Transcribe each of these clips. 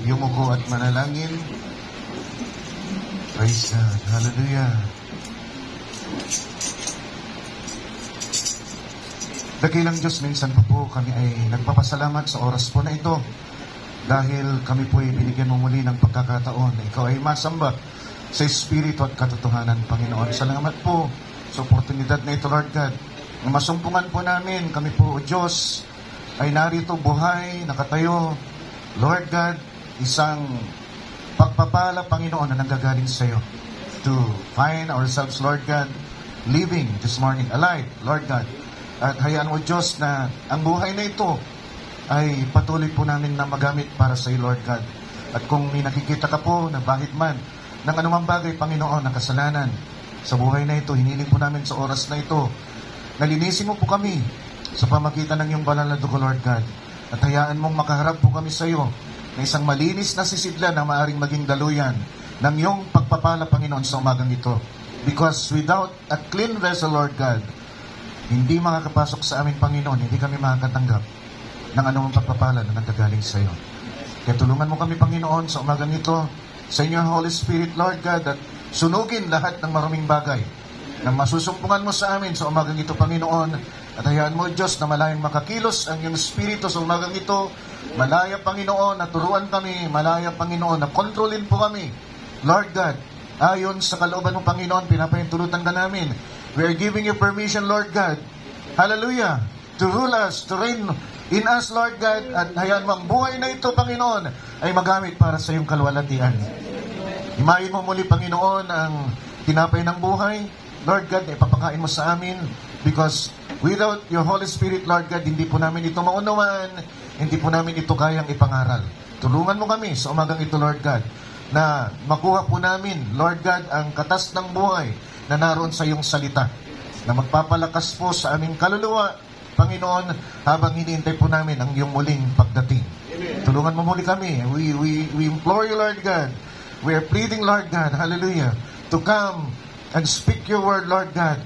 Yumuko at manalangin. Praise God. Hallelujah. Dakilang Diyos, minsan po kami ay nagpapasalamat sa oras po na ito dahil kami po ay binigyan mo muli ng pagkakataon na ikaw ay masamba sa Espiritu at katotohanan, Panginoon. Salamat po sa oportunidad na ito, Lord God, na masumpungan po namin. Kami po, O Diyos, ay narito buhay, nakatayo, Lord God, isang pagpapala, Panginoon, na nanggagaling sa iyo to find ourselves, Lord God, living this morning, alive, Lord God. At hayaan mo, Diyos, na ang buhay na ito ay patuloy po namin na magamit para sa iyo, Lord God. At kung may nakikita ka po na bahid man ng anumang bagay, Panginoon, na kasalanan sa buhay na ito, hiniling po namin sa oras na ito, nalinisin mo po kami sa pamagitan ng iyong banal na dugo, Lord God. At hayaan mong makaharap po kami sa iyo na isang malinis na sisidlan na maaring maging daluyan ng iyong pagpapala, Panginoon, sa umagang ito. Because without a clean vessel, Lord God, hindi makakapasok sa aming Panginoon, hindi kami makakatanggap ng anumang pagpapala na nanggagaling sa iyo. Kaya tulungan mo kami, Panginoon, sa umagang ito, sa inyong Holy Spirit, Lord God, at sunugin lahat ng maraming bagay na masusumpungan mo sa amin sa umagang ito, Panginoon. At hayaan mo, Diyos, na malayang makakilos ang iyong Espiritu sa umagang ito. Malaya, Panginoon, na turuan kami. Malaya, Panginoon, na kontrolin po kami. Lord God, ayon sa kalooban mo, Panginoon, pinapahintulutan ka namin. We are giving you permission, Lord God. Hallelujah. To rule us, to reign in us, Lord God. At hayaan mo ang buhay na ito, Panginoon, ay magamit para sa iyong kalwalatian. Himayin mo muli, Panginoon, ang tinapay ng buhay. Lord God, ipapakain mo sa amin because without your Holy Spirit, Lord God, hindi po namin ito maunawaan, hindi po namin ito kayang ipangaral. Tulungan mo kami sa umagang ito, Lord God, na makuha po namin, Lord God, ang katas ng buhay na naroon sa iyong salita, na magpapalakas po sa aming kaluluwa, Panginoon, habang hinihintay po namin ang iyong muling pagdating. Amen. Tulungan mo muli kami. We implore you, Lord God. We are pleading, Lord God, hallelujah, to come and speak your word, Lord God.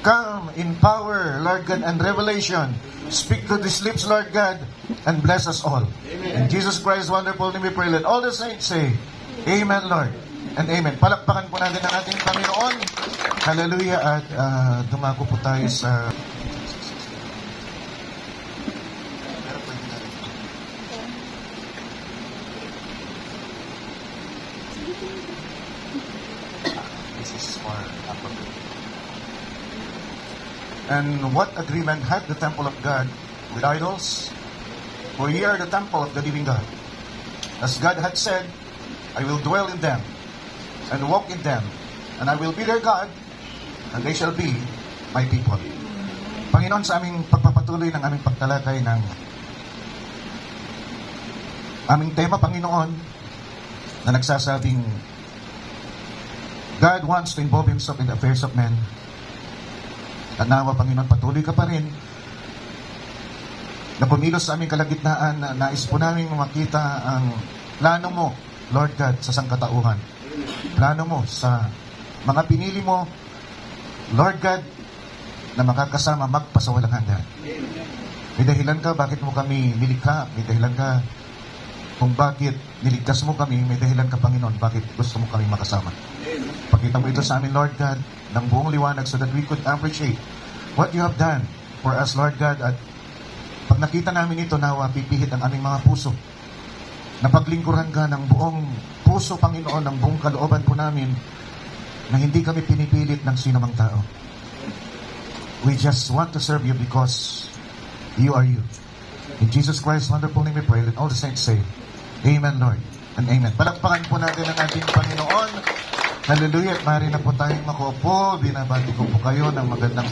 Come in power, Lord God, and revelation. Speak to these lips, Lord God, and bless us all. Amen. In Jesus Christ's wonderful name we pray. Let all the saints say, Amen, Lord, and Amen. Palakpakan po natin ang ating Panginoon. Hallelujah. At dumako po tayo sa... And what agreement had the temple of God with idols? For ye are the temple of the living God. As God had said, I will dwell in them and walk in them, and I will be their God, and they shall be my people. Panginoon, sa aming pagpapatuloy ng aming pagtalakay ng aming tema, Panginoon, na nagsasabing God wants to involve Himself in the affairs of men. At nawa, Panginoon, patuloy ka pa rin na pumilos sa aming kalagitnaan na nais po namin makita ang plano mo, Lord God, sa sangkatauhan. Plano mo sa mga pinili mo, Lord God, na makakasama magpasawalang hanggan. May dahilan ka bakit mo kami nilikha. May dahilan ka kung bakit niligtas mo kami. May dahilan ka, Panginoon, bakit gusto mo kami makasama. Pakita mo ito sa amin, Lord God, ng buong liwanag so that we could appreciate what you have done for us, Lord God. At pag nakita namin ito, nawa pipihit ang aming mga puso na paglingkuran ka ng buong puso puso, Panginoon, ng buong kalooban po namin na hindi kami pinipilit ng sinumang tao. We just want to serve you because you are you. In Jesus Christ's wonderful name we pray, and all the saints say, Amen, Lord, and Amen. Palakpakan po natin ang ating Panginoon. Hallelujah. At maaari na po tayong makupo. Binabati ko po kayo ng magandang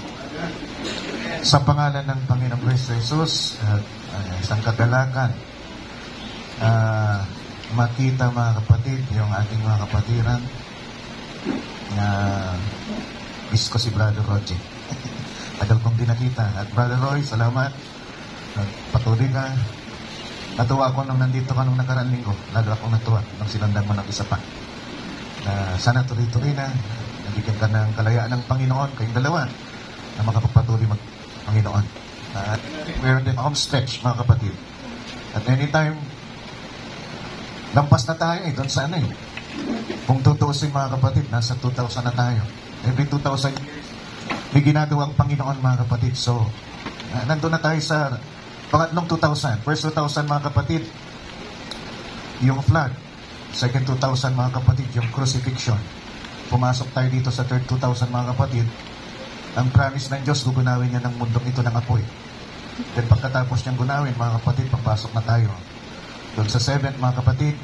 sa pangalan ng Panginoong Kristo Jesus. Isang kagalakan. Makita, mga kapatid, yung ating mga kapatiran. Miss ko si Brother Roger. Tagal kong dinakita. At Brother Roy, salamat. Patuloy ka. Natuwa ako nung nandito ka nung nakaraan linggo. Lalo akong natuwa nung sinundan mo ng isa pa. Sana tuloy-tuloy na. Nabigyan ka ng kalayaan ng Panginoon. Kayong dalawa na makapagpatuloy Panginoon. We're in the home stretch, mga kapatid. At anytime, lampas na tayo doon sa ano Kung tutuusin, mga kapatid, nasa 2,000 na tayo. Every 2,000 years, may ginagawang Panginoon, mga kapatid. So, nandun na tayo sa pangatlong 2,000. First 2,000, mga kapatid, yung flood. Second 2,000, mga kapatid, yung crucifixion. Pumasok tayo dito sa third 2,000, mga kapatid. Ang promise ng Diyos, gugunawin niya ng mundong ito ng apoy. Then pagkatapos niyang gunawin, mga kapatid, papasok na tayo. Doon sa seventh, mga kapatid,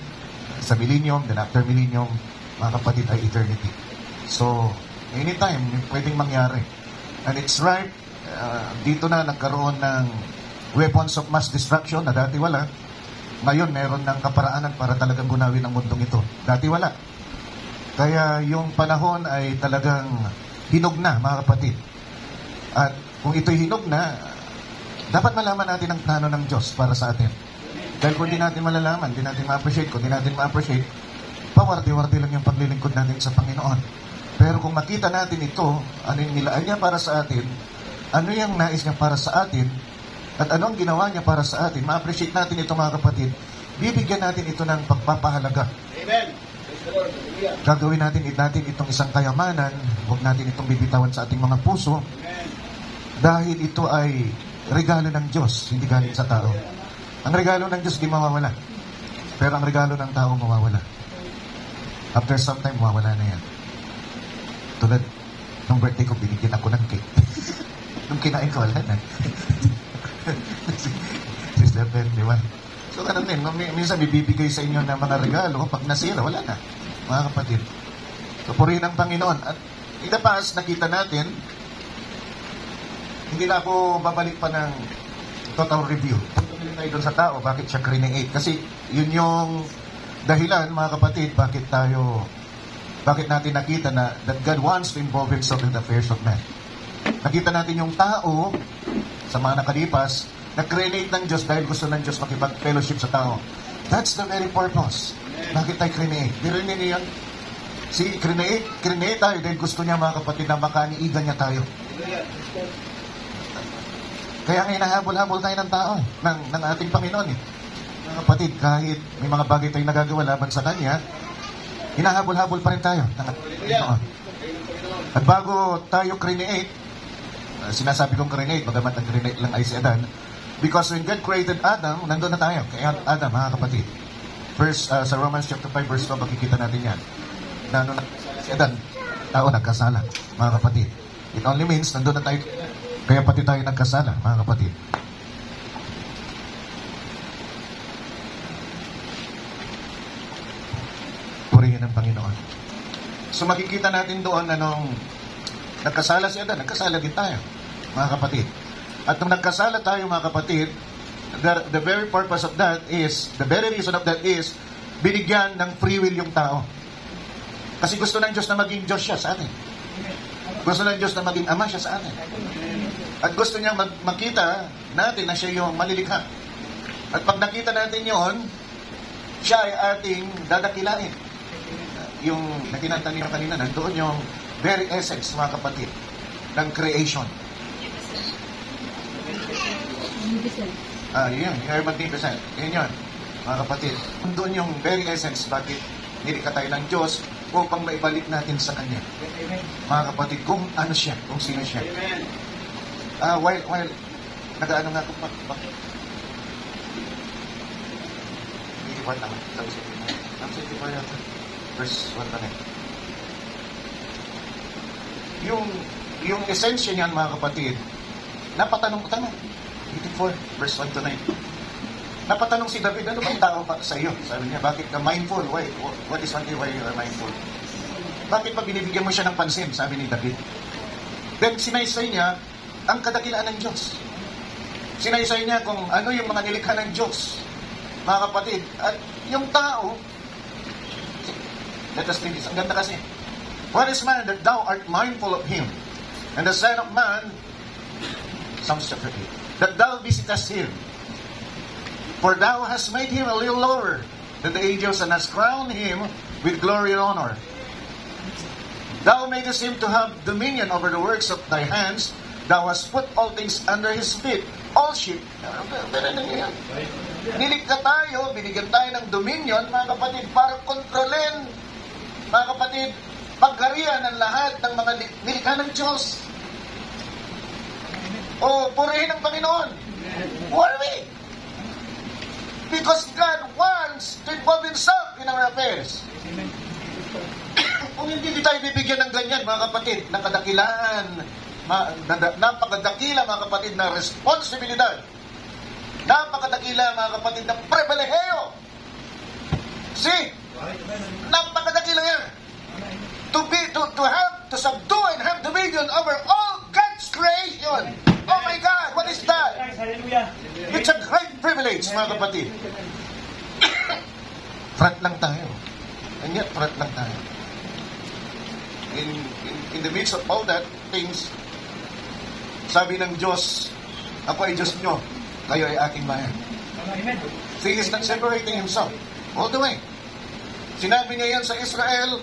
sa millennium, then after millennium, mga kapatid, ay eternity. So, anytime, pwedeng mangyari. And it's right, dito na nagkaroon ng weapons of mass destruction na dati wala. Ngayon, meron ng kaparaanan para talagang gunawin ang mundong ito. Dati wala. Kaya yung panahon ay talagang hinog na, mga kapatid. At kung ito'y hinog na, dapat malaman natin ang plano ng Diyos para sa atin. Dahil kung di natin malalaman, di natin ma-appreciate, kung di natin ma-appreciate, pawarti-warti lang yung paglilingkod natin sa Panginoon. Pero kung makita natin ito, ano yung nilaan niya para sa atin, ano yung nais niya para sa atin, at ano ang ginawa niya para sa atin, ma-appreciate natin ito, mga kapatid, bibigyan natin ito ng pagpapahalaga. Amen. Gagawin natin itong isang kayamanan, huwag natin itong bibitawan sa ating mga puso, dahil ito ay regalo ng Diyos, hindi galing sa tao. Ang regalo ng Diyos di mawawala, pero ang regalo ng tao mawawala. After some time, mawawala na yan. Tulad nung birthday ko, binigyan ako ng cake. Nung kinain ko, wala na. Sister Ben, di ba? So, ganun din. Minsan, bibigay sa inyo ng mga regalo. Pag nasira, wala na. Mga kapatid. So, purihin ang Panginoon. At in the past, nakita natin, hindi na ako babalik pa ng total review. Pagpapilin tayo doon sa tao, bakit siya create? Kasi yun yung dahilan, mga kapatid, bakit natin nakita na that God wants to involve Himself in the affairs of man. Nakita natin yung tao sa mga nakalipas, na-create ng Diyos dahil gusto ng Diyos makipag-fellowship sa tao. That's the very purpose. Bakit tayo create? Dirinig niyo yan? Create tayo dahil gusto niya, mga kapatid, na makaniigan niya tayo. Kaya nga hinahabol-habol tayo ng tao, ng ating Panginoon. Mga kapatid, kahit may mga bagay tayong nagagawa laban sa Kanya, hinahabol-habol pa rin tayo ng ating Panginoon. At bago tayo create, sinasabi kong create, bagamat ang create lang ay si Adan, because when God created Adam, nandun na tayo, kay Adam, mga kapatid. First, sa Romans chapter 5, verse 2, makikita natin yan. Na si Adan, tao nagkasala, mga kapatid. It only means, nandun na tayo, kaya pati tayo nagkasala, mga kapatid. Purihin ang Panginoon. So makikita natin doon anong nagkasala si Adan, nagkasala din tayo, mga kapatid. At nung nagkasala tayo, mga kapatid, the very purpose of that is, the very reason of that is, binigyan ng free will yung tao. Kasi gusto ng Diyos na maging Diyos siya sa atin. Gusto ng Diyos na maging Ama siya sa atin. At gusto niya makita natin na siya yung malilikha. At pag nakita natin yon, siya ay ating dadakilain. Yung nakinanta niyo kanina, nandoon yung very essence, mga kapatid, ng creation. Yun, yung magnificent. Yun, mga kapatid. Nandoon yung very essence, bakit nilikha tayo ng Diyos upang maibalik natin sa Kanya. Mga kapatid, kung ano siya, kung sino siya. While nag-ano nga kung hindi pa naman. Ang verse 1 na rin. Yung esensya niyan, mga kapatid, napatanong-tanong. 84, verse 1 to 9. Napatanong si David, ano bang tao pa sa iyo? Sabi niya, bakit ka mindful? What is one thing why you are mindful? Bakit pa binibigyan mo siya ng pansin? Sabi ni David. Then sinaysay niya ang kadakilaan ng Diyos. Sinaysay niya kung ano yung mga nilikha ng Diyos, mga kapatid. At yung tao, let us think this, ang ganda kasi. What is man that thou art mindful of him? And the Son of Man, Psalms chapter 8, that thou visitest him. For thou hast made him a little lower than the angels, and hast crowned him with glory and honor. Thou madest him to have dominion over the works of thy hands. Thou hast put all things under his feet. All sheep. Nilikha tayo, binigyan tayo ng dominion, mga kapatid, para kontrolin, mga kapatid, pagharian ang lahat ng mga nilikha ng Diyos. O purihin ng Panginoon. Who are we? Because God wants to involve Himself in our affairs. Kung hindi tayo bibigyan ng ganyan, mga kapatid, ng kadakilaan, napakadakila, mga kapatid, na responsibilidad, napakadakila, mga kapatid, ng pribilehiyo. See? Napakadakila yan. To subdue and have dominion over all God's creation. Oh my God, what is that? It's a great privilege, mga kapatid. Front lang tayo. And yet, front lang tayo. In the midst of all that things, sabi ng Diyos, ako ay Diyos nyo, kayo ay aking bayan. He is not separating Himself all the way. Sinabi niya yan sa Israel,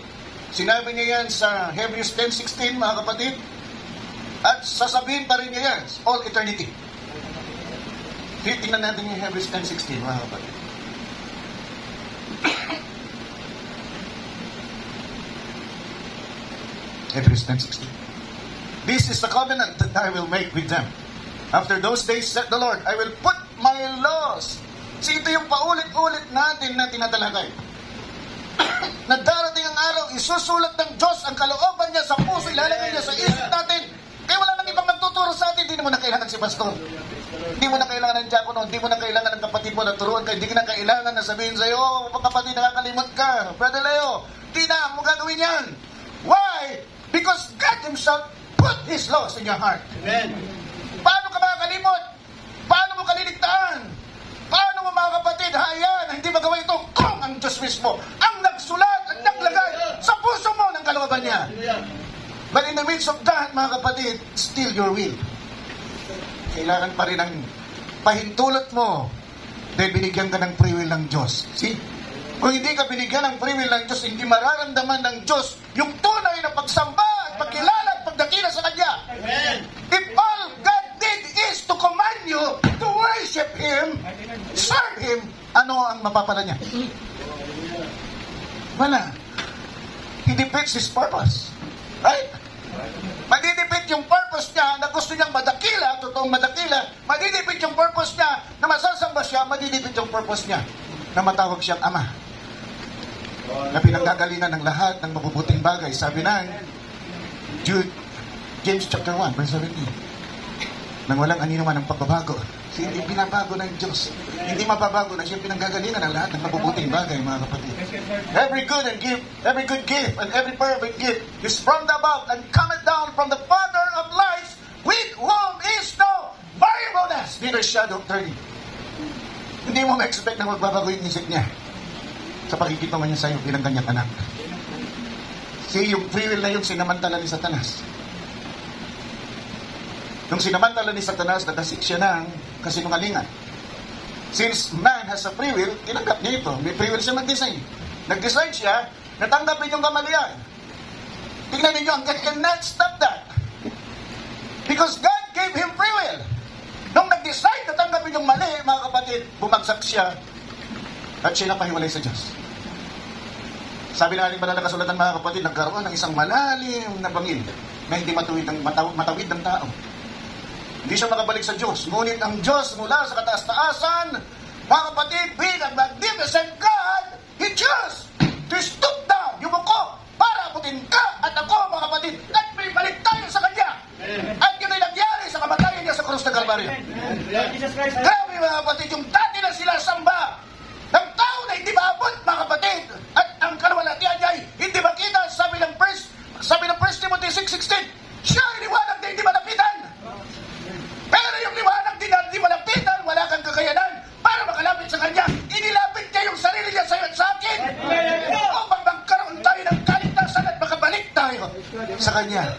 sinabi niya yan sa Hebrews 10:16, mga kapatid, at sasabihin pa rin niya yan, all eternity. Tingnan natin yung Hebrews 10:16, mga kapatid. Hebrews 10:16. This is the covenant that I will make with them. After those days, said the Lord, I will put my laws. See, ito yung paulit-ulit natin na tinatalakay. Na darating ang araw, isusulat ng Diyos ang kalooban niya sa puso, ilalagay niya sa isip natin. Kaya wala nang ibang nagtuturo sa atin. Hindi mo na kailangan si pastor. Hindi mo na kailangan ng diakono. Hindi mo na kailangan ng kapatid mo na turuan ka. Hindi ka na kailangan na sabihin sa'yo, oh, kapatid, nakakalimot ka. Brother Leo, hindi na mo gagawin yan. Why? Because God Himself put His laws in your heart. Amen. Paano ka makakalimot? Paano mo kaliligtaan? Paano mo, mga kapatid, hayaan na hindi magawa ito kung ang Diyos mismo ang nagsulat at naglagay sa puso mo ng kalooban niya? But in the midst of that, mga kapatid, still your will. Kailangan pa rin ang pahintulot mo dahil binigyan ka ng free will ng Diyos. See? Kung hindi ka binigyan ng free will ng Diyos, hindi mararamdaman ng Diyos yung tunay na pagsamba at pagkilala at pagdakila sa Kanya. Amen. If all God did is to command you to worship Him, serve Him, ano ang mapapala niya? Wala. He defeats His purpose. Right? Madidipit yung purpose niya na gusto niyang madakila, totoong madakila. Madidipit yung purpose niya na masasamba siya. Madidipit yung purpose niya na matawag siyang Ama. Na pinanggagalingan ng lahat ng mabubuting bagay. Sabi ng James chapter 1, verse 17. Nang walang anino man ng pagbabago. Hindi pinabago ng Diyos. Hindi mababago na siya pinanggagalingan ng lahat ng mabubuting bagay, mga kapatid. Every good gift and every perfect gift is from the above and cometh down from the Father of lights, with whom is no variableness, neither shadow of turning. Hindi mo ma-expect na magbabago yung isip niya sa pagkikita mo niya sa'yo bilang kanyang anak. See, yung free will na yung sinamantala ni Satanas. Nung sinamantala ni Satanas, nagkasik siya ng kasinungalingan. Since man has a free will, tinanggap niya ito. May free will siya mag-design. Nag-design siya, natanggapin yung kamalian. Tingnan ninyo, God cannot stop that. Because God gave him free will. Nung nag-decide na tanggapin yung mali, mga kapatid, bumagsak siya at siya napahiwalay sa Diyos. Sabi na rin banal na kasulatan, mga kapatid, nagkaroon ng isang malalim na bangin na hindi matawid ng tao. Hindi siya makabalik sa Diyos. Ngunit ang Diyos mula sa kataas-taasan, mga kapatid, being a magnificent God, He chose to stoop down. Grabe mga kapatid, yung dati na sila samba ng tao na hindi maabot mga kapatid. At ang kalawalatian niya ay hindi makita, sabi ng 1 Timothy 6:16, siya ay liwanag na hindi malapitan. Pero yung liwanag din na hindi malapitan, wala kang kakayanan para makalapit sa Kanya. Inilapit niya yung sarili niya sa'yo at sa akin upang magkaroon tayo ng kaligtasan at makabalik tayo sa Kanya.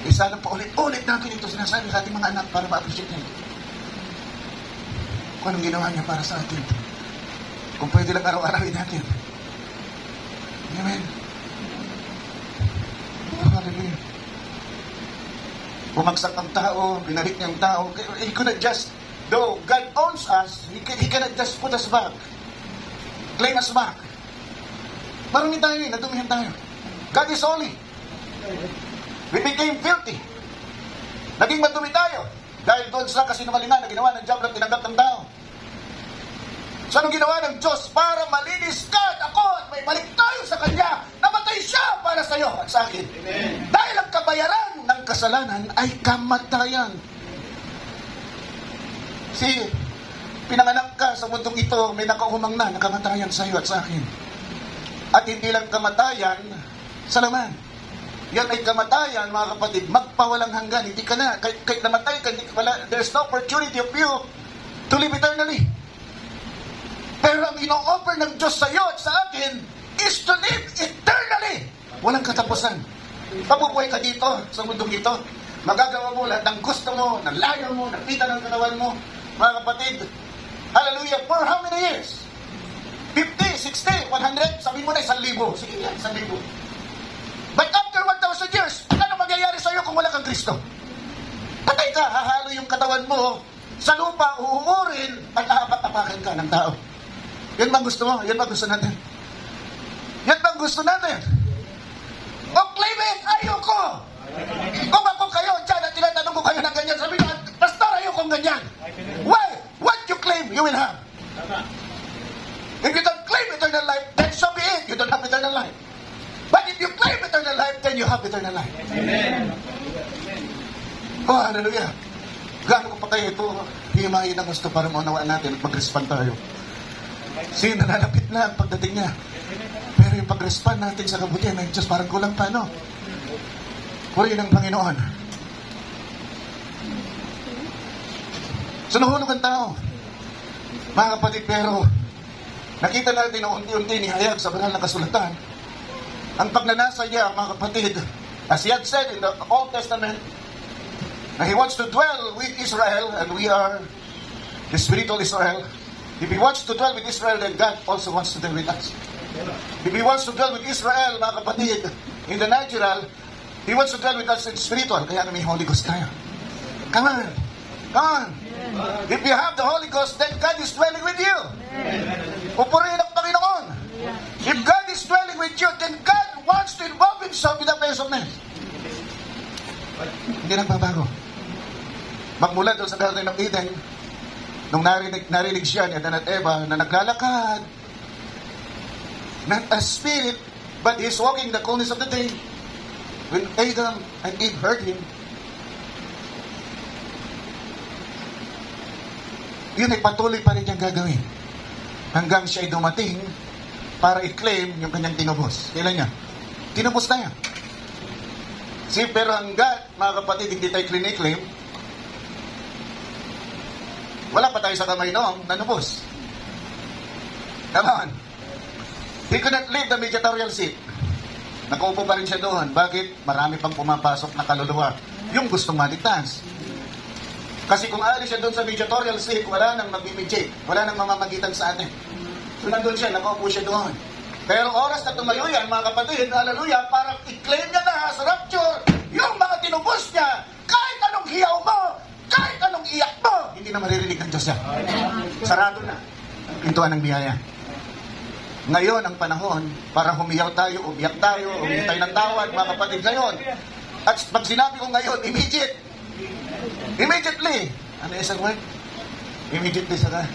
Isa lang paulit-ulit natin ito sinasabi sa ating mga anak para ma-appreciate niya. Kung anong ginawa niya para sa atin. Kung pwede lang araw-arawin natin. Amen. Hallelujah. Bumagsak ang tao, binalik niya ang tao. He could not just, though God owns us, He cannot just put us back. Claim us back. Marami tayo nadumihan tayo. God is holy. We became filthy. Naging madumi tayo. Dahil doon sa kasinungalingan na ginawa ng diablo at tinanggap ng tao. So anong ginawa ng Diyos? Para malinis ka at ako at may balik tayo sa Kanya. Namatay siya para sa iyo at sa akin. Amen. Dahil ang kabayaran ng kasalanan ay kamatayan. Pinanganak ka sa mundong ito, may nakaumang na kamatayan sa iyo at sa akin. At hindi lang kamatayan sa laman. Yan ay kamatayan, mga kapatid, magpawalang hanggan. Hindi ka na, kahit namatay ka, there's no opportunity of you to live eternally. Pero ang ino-offer ng Diyos sa iyo at sa akin is to live eternally. Walang katapusan. Pabubuhay ka dito, sa mundong ito. Magagawa mo lahat ng gusto mo, ng layo mo, ng pita ng katawan mo. Mga kapatid, hallelujah, for how many years? 50, 60, 100? Sabihin mo na 1,000. Sige yan, 1,000. But after 1,000 years, ano magyayari sa iyo kung wala kang Kristo? Patay ka, hahalo yung katawan mo sa lupa, uuurin, at aapak-apakan ka ng tao. Yan bang gusto mo? Yan bang gusto natin? Yan bang gusto natin? O claim it, ayoko! Kung ako kayo, dyan at tinatanong ko kayo ng ganyan, sabi nyo, Pastor, ayokong ganyan. Why? What you claim, you will have. If you don't claim eternal life, then so be it. You don't have eternal life. But if you claim eternal life, then you have eternal life. Amen. Oh, hallelujah. Gano'n pa kayo ito, himayin ang gusto para maunawaan natin at mag-respond tayo. Sige, nalalapit na ang pagdating niya. Pero yung pag-respond natin sa kabutihan ng Diyos, parang kulang pa, no? Purihin ng Panginoon. So, nahulog ang tao. Mga kapatid, pero nakita natin na unti-unti nihayag sa banal na kasulatan ang pagnanasa niya, mga kapatid, as He had said in the Old Testament, na He wants to dwell with Israel, and we are the spiritual Israel. If He wants to dwell with Israel, then God also wants to dwell with us. If He wants to dwell with Israel, mga kapatid, in the natural, He wants to dwell with us in spiritual. Kaya may Holy Ghost tayo. Come on. Come on. If you have the Holy Ghost, then God is dwelling with you. Pupurihin ang Panginoon. If God is dwelling with you, then God wants to involve Himself with the place of men. Hindi nagbabago. Magmula doon sa Garden of Eden, nung narinig siya ni Adan at Eva na naglalakad, not a spirit, but he's walking the coolness of the day. When Adam and Eve heard him, yun ay patuloy pa rin niyang gagawin. Hanggang siya ay dumating para i-claim yung kanyang tinubos. Kailan niya? Tinubos na yan. Pero hanggat, mga kapatid, hindi tayo clinic-claim, wala pa tayo sa kamay noong nanubos. Come on. He could not leave the mediatorial seat. Nakaupo pa rin siya doon. Bakit? Marami pang pumapasok na kaluluwa. Yung gustong maligtas. Kasi kung aalis siya doon sa mediatorial seat, wala nang mag-mediate. Wala nang mamamagitan sa atin. So nandun siya, nakaupo siya doon. Pero oras na tumayo yan, mga kapatid, hallelujah, parang i-claim niya na sa rapture, yung mga tinubos niya, kahit anong hiyaw mo, kahit anong iyak mo, hindi na maririnig ng Diyos niya. Sarado na ang pintuan ng biyaya. Ngayon ang panahon para humiyaw tayo, umiyak tayo, humingi tayo ng tawad, mga kapatid, ngayon. At pag sinabi ko ngayon, immediately, ano isang word? Immediately sa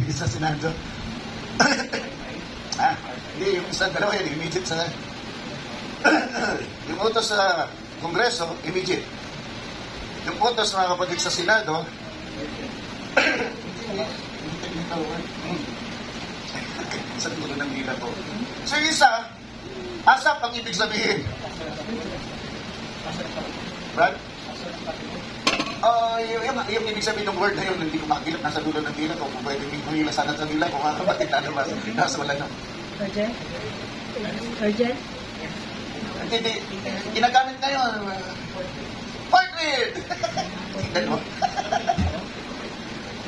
isa Senado. Hindi, yung isang dalawa yun, immediate sa yung utos sa Kongreso, immediate. Yung utos, mga kapatid, sa Senado, sa dulo ng dila ko. So yung isa, asap ang ibig sabihin. Brad? Yung ibig sabihin ng word na yun, hindi ko makakilap, nasa dulo ng dila ko. Kung pwede may hilasanan sa dila ko, mga kapatid, lalabas. Nasa wala na. Urgent? Urgent? Hindi, ginagamit ngayon. Portrait! Tingnan mo.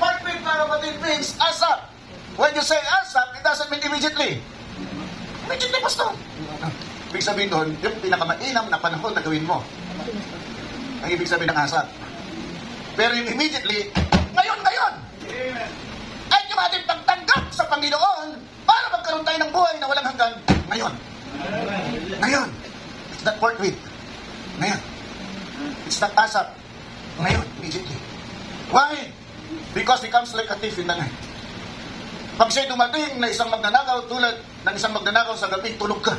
Portrait, mga kapatid, means asap. When you say asap, it doesn't mean immediately. Immediately, pastor. Ibig sabihin doon, yung pinakamainam na panahon na gawin mo. Ang ibig sabihin ng asap. Pero yung immediately, ngayon! At yung ating pagtanggap sa Panginoon para magkaroon tayo ng buhay na walang hanggan, ngayon. It's not portrait. Ngayon. It's not asap. Ngayon, immediately. Why? Because he comes like a thief in the night. Pag siya'y dumating na isang magnanakaw, tulad ng isang magnanakaw sa gabi, tulog ka.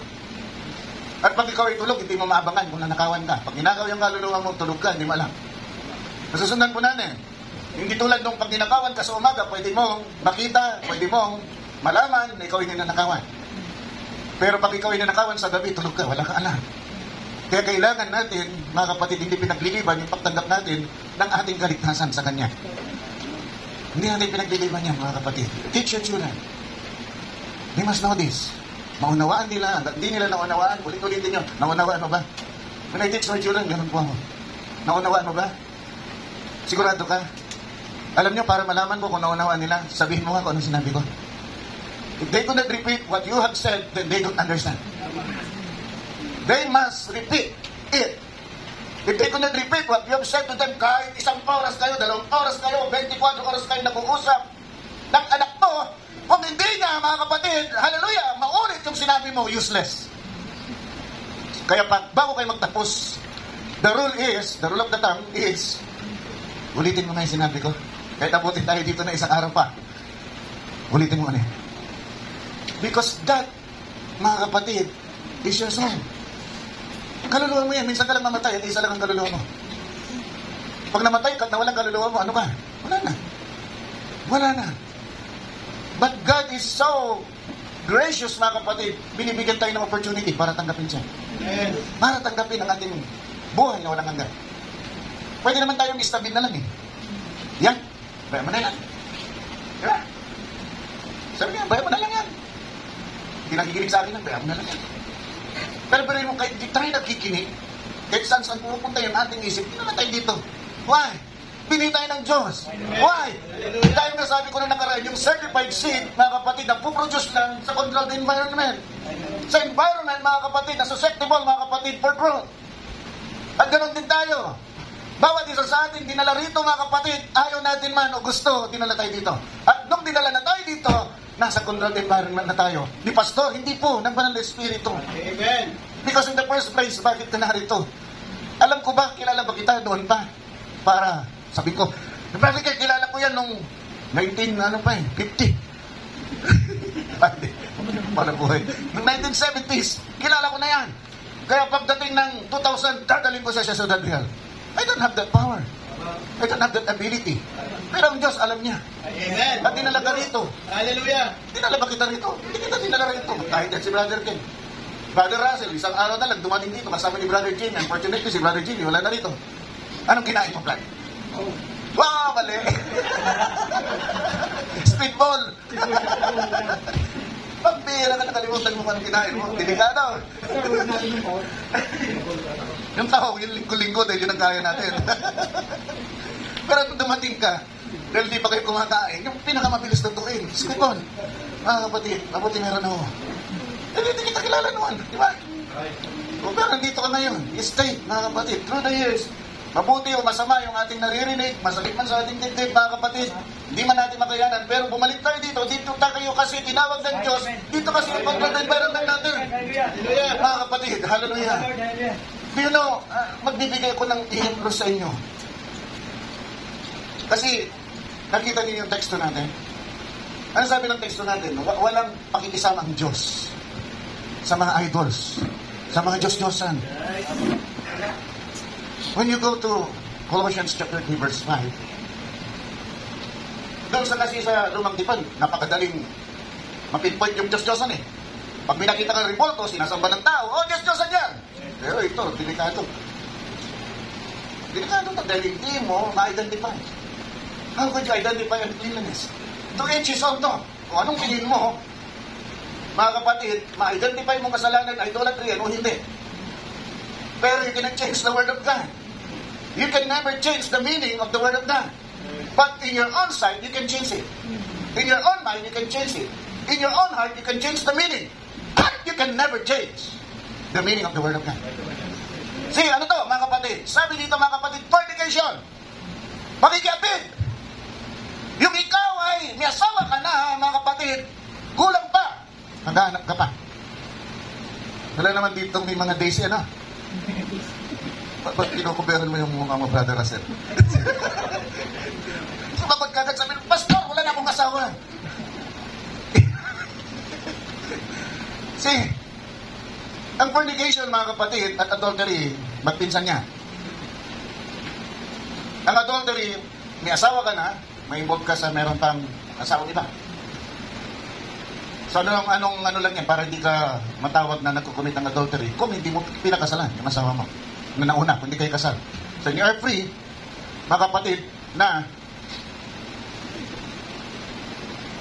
At pag ikaw ay tulog, hindi mo maabangan kung nanakawan ka. Pag ginagaw yung kaluluwa mo, tulog ka, hindi mo alam. Nasusundan po natin. Hindi tulad nung pag ginakawan ka sa umaga, pwede mong makita, pwede mong malaman na ikaw ay ninanakawan. Pero pag ikaw ay ninanakawan sa gabi, tulog ka, wala ka alam. Kaya kailangan natin, mga kapatid, hindi pinagliliban yung pagtanggap natin ng ating kaligtasan sa Kanya. Hindi natin pinagliliban yan, mga kapatid. Teach your children. They must know this. Maunawaan nila. Hindi nila naunawaan. Ulit-ulitin nyo. Naunawaan mo ba? When I teach my children, ganun po ako. Naunawaan mo ba? Sigurado ka? Alam nyo, para malaman mo kung naunawaan nila, sabihin mo nga kung anong sinabi ko. If they could not repeat what you have said, then they don't understand. They must repeat it. If they could not repeat what you have said to them, kahit isang oras kayo, 2 oras kayo, 24 oras kayo nag-uusap ng anak mo, kung hindi niya, mga kapatid, hallelujah, maulit yung sinabi mo, useless. Kaya bago kayo magtapos, the rule of the tongue is, ulitin mo nga yung sinabi ko. Kahit abutin tayo dito na isang araw pa. Ulitin mo ano yun. Because that, mga kapatid, is your soul. Kaluluwa mo yan. Minsan ka lang mamatay at isa lang ang kaluluwa mo. Pag namatay ka, nawalang kaluluwa mo, ano ka? Wala na. But God is so gracious, mga kapatid. Binibigyan tayo ng opportunity para tanggapin siya. Para tanggapin ang ating buhay na walang hanggan. Pwede naman tayong istabid na lang eh. Yan. Baya mo na lang. Diba? Sabi niya, baya mo na lang yan. Hindi nakikinig sa akin lang, baya mo na lang yan. Pero yung kahit di tayo nakikinig, kahit saan pupunta yung ating isip, hindi naman tayo dito. Why? Pinili tayo ng Diyos. Why? Dahil nga sabi ko na nakaraan, yung certified seed, mga kapatid, na puproduce lang sa controlled environment. Sa environment, mga kapatid, na susceptible, mga kapatid, for growth. At ganoon din tayo. Bawat isa sa atin, dinala rito, mga kapatid, ayaw natin man o gusto, dinala tayo dito. At nung dinala na tayo dito, nasa controlled environment na tayo. Di pastor, hindi po, ng banal na espiritu. Amen. Because in the first place, bakit ka narito? Alam ko ba, kilala ba kita doon pa? Para, sabi ko, bakit kilala ko yan nung 50. Para buhay. Noong 1970s, kilala ko na yan. Kaya pagdating ng 2000, dadalhin ko siya sa Ciudad Real. I don't have that power. I don't have that ability. Pero ang Diyos, alam niya. Amen. At dinala ka rito. Hallelujah. Dinala ba kita rito? Hindi kita dinala rito. Kahit yan si Brother Ken. Brother Russell, isang araw na lang dumating dito kasama ni Brother Jimmy. Unfortunately, si Brother Jimmy wala na rito. Anong kinain mo, Plan? Wow, mali. Speedball. Pagbira ka, nakalimutan mo kung anong kinain mo. Delikado. Yung tao, yung linggo-linggo, dahil yun ang kaya natin. Pero kung dumating ka, dahil di pa kayo kumakain, yung pinakamabilis na tuin, speedball. Mga kapatid, mabuti meron ako. Hindi kita kilala naman, di ba? Kung pero nandito ka ngayon, stay, mga kapatid, through the years, mabuti o masama yung ating naririnig, masakit man sa ating dibdib, mga kapatid, hindi man natin makayanan, pero bumalik tayo dito tayo kasi tinawag ng Diyos, dito kasi yung controlled environment natin. Mga kapatid, hallelujah. Do you know, magbibigay ko ng ehemplo sa inyo. Kasi, nakita niyo yung teksto natin. Ano sabi ng teksto natin? Walang pakikisama ang Diyos sa mga idols, sa mga Diyos-Diyosan. When you go to Colossians chapter 3 verse 5. Doon sa kasi sa lumang tipan, napakadaling mapinpoint yung Diyos-Diyosan eh. Pag may nakita kang revolto, sinasamba ng tao, oh, Diyos-Diyosan yan! Pero ito, delikado. Delikado ito dahil hindi mo ma-identify. How could you identify uncleanliness? To each his own to. Kung anong tingin mo, mga kapatid, ma-identify mo kasalanan, idolatry, ano hindi. Pero you cannot change the Word of God. You can never change the meaning of the Word of God. But in your own sight, you can change it. In your own mind, you can change it. In your own heart, you can change the meaning. But you can never change the meaning of the Word of God. See, ano to, mga kapatid? Sabi dito, mga kapatid, fornication. Pakikiapid. Yung ikaw ay may asawa ka na, mga kapatid, kulang pa. Naghahanap ka pa. Wala naman dito may mga daisy, ano? Ba't kinukuberan mo yung mga brother Russell? Sumagot ka agad, sabi, Pastor, wala na akong asawa. See, ang fornication, mga kapatid, at adultery, magpinsan niya. Ang adultery, may asawa ka na, may involved ka sa meron pang asawang iba. So anong lang yan, para hindi ka matawag na nagkukumit ng adultery kung hindi mo pinakasalan yung asawa mo na nauna, kung hindi kayo kasal. So you are free, mga kapatid, na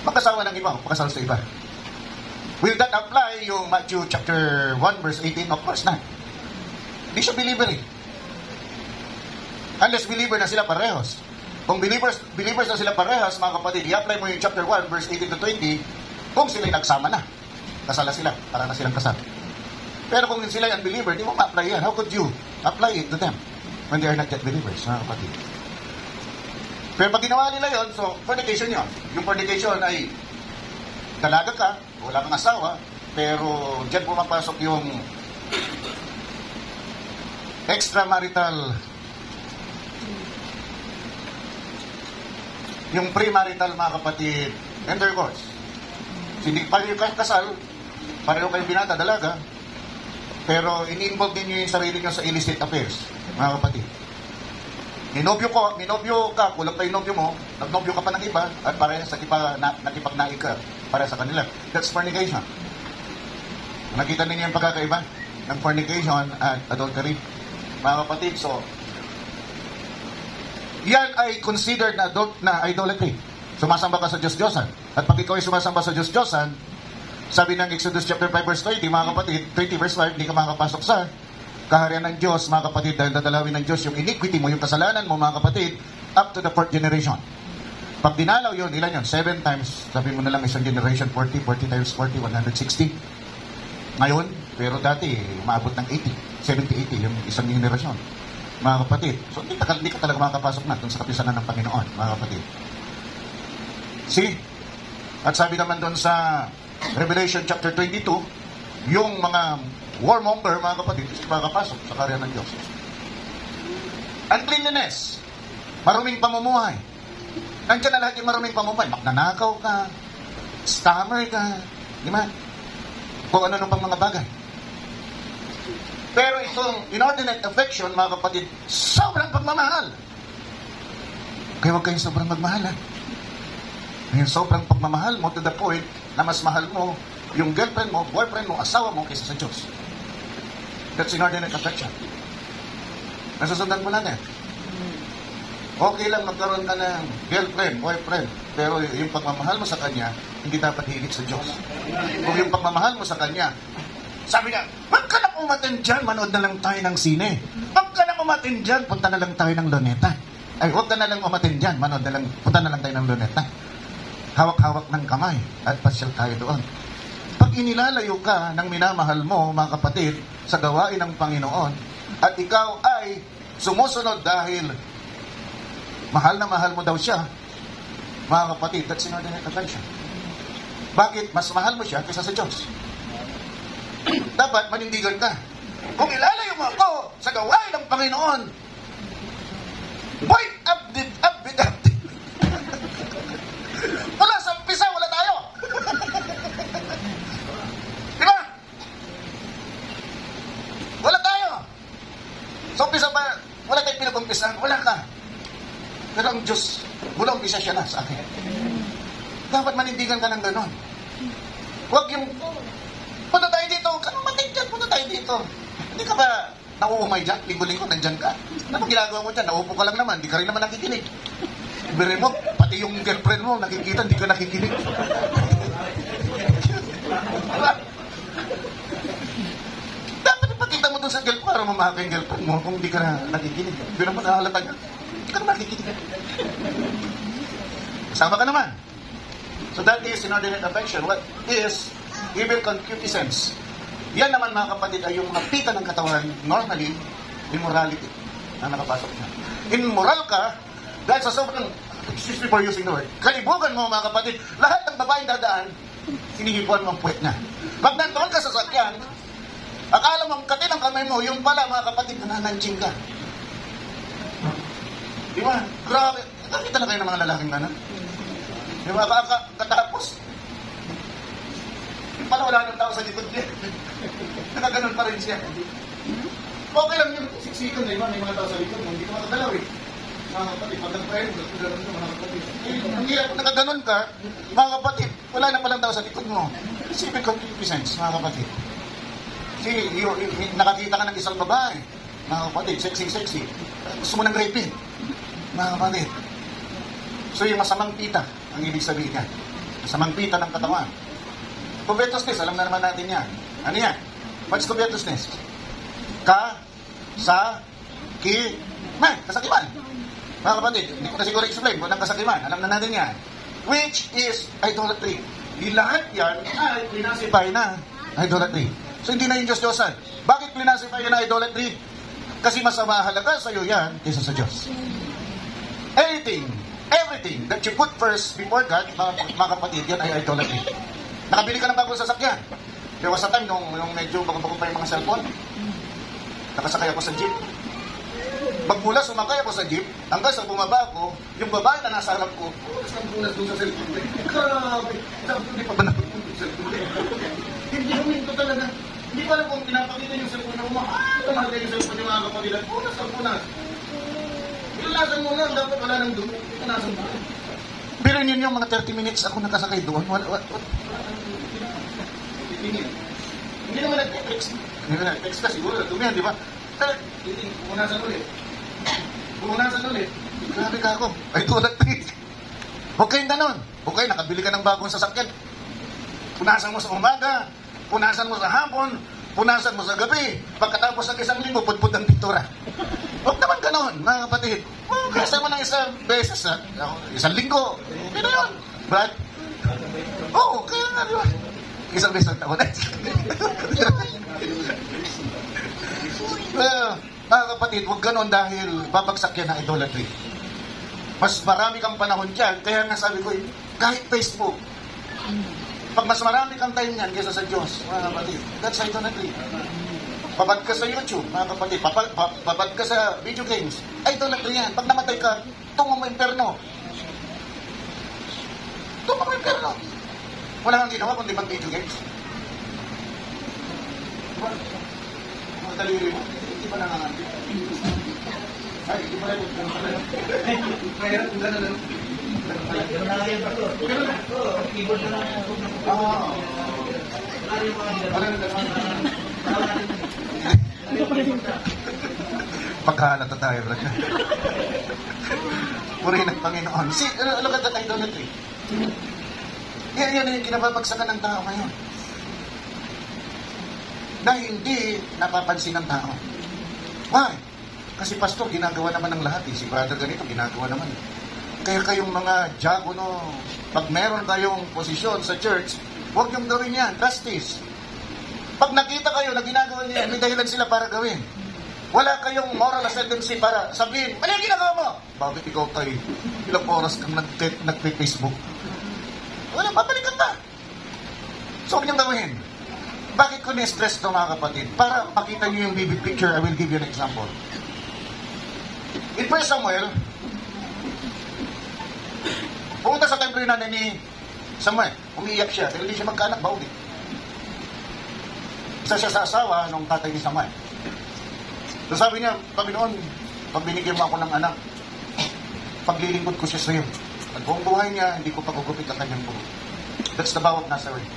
magkasawa ng iba o pakasal sa iba. Will that apply yung Matthew chapter 1 verse 18? Of course not. Hindi siya believer eh. Unless believer na sila parehos. Kung believers na sila parehas, mga kapatid, i-apply mo yung chapter 1 verse 18 to 20 kung sila'y nagsama na. Kasala sila, para na silang kasal. Pero kung sila ay unbeliever, di mo ma-apply yan. How could you apply it to them when they are not yet believers, mga kapatid? Pero pag ginawa nila yon, so fornication yun. Yung fornication ay dalaga ka, wala kang asawa, pero dyan pumapasok yung extramarital, yung premarital, mga kapatid, intercourse. Hindi pareho kayong kasal, pareho kayong binata, dalaga, pero ini-involve din nyo yung sarili nyo sa illicit affairs, mga kapatid. Minobyo ka, kulang pa yung nobyo mo, nagnobyo ka pa ng iba, at parehas nakipagnaig ka para sa kanila. That's fornication. Nakita ninyo yung pagkakaiba ng fornication at adultery, mga kapatid. So, yan ay considered na idolatry. Sumasamba ka sa Diyos-Diyosan. At pag ikaw ay sumasamba sa Diyos-Diyosan, sabi ng Exodus chapter 5 verse 30, mga kapatid, 30 verse 5, hindi ka makakapasok sa kaharian ng Diyos, mga kapatid, dahil dadalawin ng Diyos yung iniquity mo, yung kasalanan mo, mga kapatid, up to the 4th generation. Pag dinalaw yun, ilan yun? 7 times, sabi mo na lang isang generation, 40 times 40, 160. Ngayon, pero dati, maabot ng 80, 70, 80, yung isang generation. Mga kapatid, so hindi ka talaga makakapasok na dun sa kapisanan ng Panginoon, mga kapatid. See? At sabi naman doon sa Revelation chapter 22, yung mga warmonger, mga kapatid, hindi makakapasok sa karya ng Diyos. Uncleanliness, maruming pamumuhay. Nandiyan na lahat yung maruming pamumuhay. Magnanakaw ka, stammer ka, di ba? Kung ano pang mga bagay. Pero itong inordinate affection, mga kapatid, sobrang pagmamahal. Kaya huwag kayong sobrang magmahal, ha? Yung sobrang pagmamahal mo to the point na mas mahal mo yung girlfriend mo, boyfriend mo, asawa mo kaysa sa Diyos. That's inordinate affection. Nasusundan mo lang yan. Okay lang magkaroon ka ng girlfriend, boyfriend, pero yung pagmamahal mo sa kanya, hindi dapat higit sa Diyos. Kung yung pagmamahal mo sa kanya, sabi niya, wag ka na umatin dyan, manood na lang tayo ng sine. Wag ka na umatin dyan, punta na lang tayo ng Luneta. Ay, wag ka na lang umatin dyan, manood na lang, punta na lang tayo ng Luneta. Hawak-hawak ng kamay at pasyal tayo doon. Pag inilalayo ka ng minamahal mo, mga kapatid, sa gawain ng Panginoon, at ikaw ay sumusunod dahil mahal na mahal mo daw siya, mga kapatid, that's inordinate affection. Bakit? Mas mahal mo siya kaysa sa Diyos. Dapat manindigan ka. Kung ilalayo mo ako sa gawain ng Panginoon, boy, update. Wala sa umpisa, wala tayo. Diba? Wala tayo. Sa umpisa pa, wala tayong pinag-umpisa. umpisa, wala ka. Pero ang Diyos, mula umpisa siya na sa akin. Dapat manindigan ka ng ganon. Huwag yung, punta tayo dito, kanong matig dyan, punta tayo dito. Hindi ka ba nauumay dyan? Linggo-linggo, nandyan ka. Ano ginagawa mo dyan? Naupo ka lang naman, di ka rin naman nakikinig. Bire mo, pati yung girlfriend mo, nakikita, di ka nakikinig. Diba? Dapat ipakita mo dun sa girlfriend para mamahaka yung girlfriend mo kung di ka na nakikinig. Bire mo, nahalata niya, di ka na nakikinig. Kasama ka naman. So that is inordinate affection. What is evil concupiscence? Yan naman mga kapatid ay yung napita ng katawan, normally, immorality na nakapasok na. Immoral ka, dahil sa sobrang, excuse me for using the word, kalibugan mo mga kapatid, lahat ng babaeng dadaan, hinihipuan mo ang puwet na. Pag nandoon ka sa sakyan, akala mo ang katin ng kamay mo, yung pala mga kapatid, nanananching ka. Di ba? Grabe. Nakita na kayo ng mga lalaking gano'n? Di ba? Katapos, yung pala wala ng tao sa likod niya. Nakaganon pa rin siya. Okay lang yun. Siksikan na iba, may mga tao sa likod mo. Hindi ka makagalaw eh. Mga kapatid, pag nagpahin, gano'n ka mga kapatid. Ang hirap, kung nakaganon ka, mga kapatid, wala na palang tao sa likod mo. Isipin concupiscence, mga kapatid. Nakakita ka ng isang babae, mga kapatid, sexy. Gusto mo ng raping, mga kapatid. So yung masamang pita, ang ibig sabihin niya. Masamang pita ng katawan. Covetousness, alam na naman natin yan. Ano yan? What's covetousness? Kasakiman. Mga kapatid, hindi ko na siguro explain kung anong kasakiman. Alam na natin yan. Which is idolatry. Di lahat yan ay pinasify na idolatry. So hindi na yung Diyos-Diyosan. Bakit pinasify na idolatry? Kasi mas mahalaga sa iyo yan kaysa sa Diyos. Everything that you put first before God, mga kapatid, yan ay idolatry. Nakabili ka ng bagong sasakyan. There was a time nung medyo bago-bago pa yung mga cellphone. Nakasakay ako sa jeep. Magmula sumakay ako sa jeep, hanggang sa bumaba ako, yung babae na nasa harap ko, punas doon sa cellphone. Grabe! Hindi pa ba napunod yung cellphone? Hindi huminto talaga. Hindi pa alam kung pinapakita yung cellphone na umahal yung cellphone yung mga kapatid. Punas. Ilasan mo na, dapat wala nang doon. Ilasan mo na. Pero yun yung mga 30 minutes ako nakasakay doon. Hindi naman nag-text. Nag-text ka siguro. Dumihan, di ba? Punasan ulit. Grabe ka ako. Ay, tulad please. Huwag kayong ganon. Okay, nakabili ka ng bagong sasakyan. Punasan mo sa umaga. Punasan mo sa hapon. Punasan mo sa gabi. Pagkatapos ng isang linggo, putput ang pintura. Huwag naman ganon, mga kapatid. Kasa mo ng isang beses, isang linggo. Pero yun. But, kaya nga, di ba? Isang beses ang taon. Mga kapatid, huwag ganon dahil babagsak yan ng idolatry. Mas marami kang panahon dyan. Kaya nga sabi ko, kahit Facebook, pag mas marami kang time yan kaysa sa Diyos, mga kapatid, that's idolatry. Babad ka sa YouTube, mga kapatid. Babad ka sa video games. Idolatry yan. Pag namatay ka, tungo mo imperno. Tungo mo imperno. Wala kang ginawa kundi mag-video games. Diba? Mga daliri mo, hindi ba nanganganti? Ay, hindi pa rin. Kaya kung gano'n lang. Gano'n lang yan, Pastor. Gano'n lang. Keyboard na lang. Pagkahalata tayo, brad. Purihin ng Panginoon. Look at that idolatry. Yan yung kinababagsakan ng tao ngayon. Dahil hindi napapansin ng tao. Why? Kasi pastor, ginagawa naman ng lahat. Si brother ganito, ginagawa naman. Kaya kayong mga diakono, pag meron kayong posisyon sa church, huwag yung gawin yan. Justice. Pag nakita kayo na ginagawa niya, may dahilan sila para gawin. Wala kayong moral ascendancy para sabihin, ano yung ginagawa mo? Bakit ikaw tayo? Ilang oras kang nagpe-Facebook? Wala, babalikan ka. So, huwag niyong gawin. Bakit ko ni-stress ito mga kapatid? Para makita niyo yung vivid picture, I will give you an example. In 1 Samuel, pumunta sa templo yung nanay ni Samuel. Umiiyak siya, dahil hindi siya magkaanak, bauli. Isa siya sa asawa ng tatay ni Samuel. So sabi niya, Panginoon, pag binigyan mo ako ng anak, paglilingkod ko siya sa'yo. At buong buhay niya, hindi ko pagugupit ang kanyang buhok. That's the vow of Nazarene.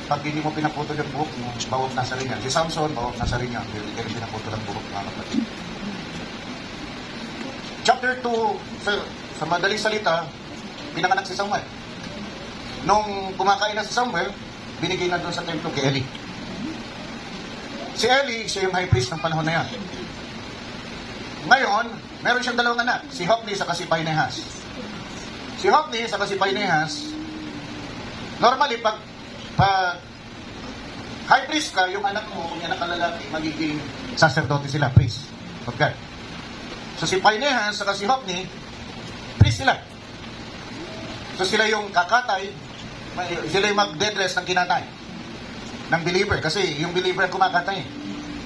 Pag hindi mo pinaputol yung buhok mo, vow of Nazarene yan. Si Samson, vow of Nazarene yan. Hindi rin pinaputol ang buhok, mga kapatid. Chapter 2, sa madaling salita, pinanganak si Samuel. Nung kumakain na si Samuel, binigay na doon sa templo kay Eli. Si Eli, siya yung high priest ng panahon na yan. Ngayon, meron siyang dalawang anak, si Hophni sa si Phinehas. Si Hophni sa si Phinehas, normally, pag high priest ka, yung anak mo, kung yan ang lalaki, magiging sacerdote sila, priest. Okay. So si Phinehas sa si Hophni, priest sila. So sila yung kakatay, sila yung mag-deadress ng kinatay ng believer. Kasi yung believer kumakatay.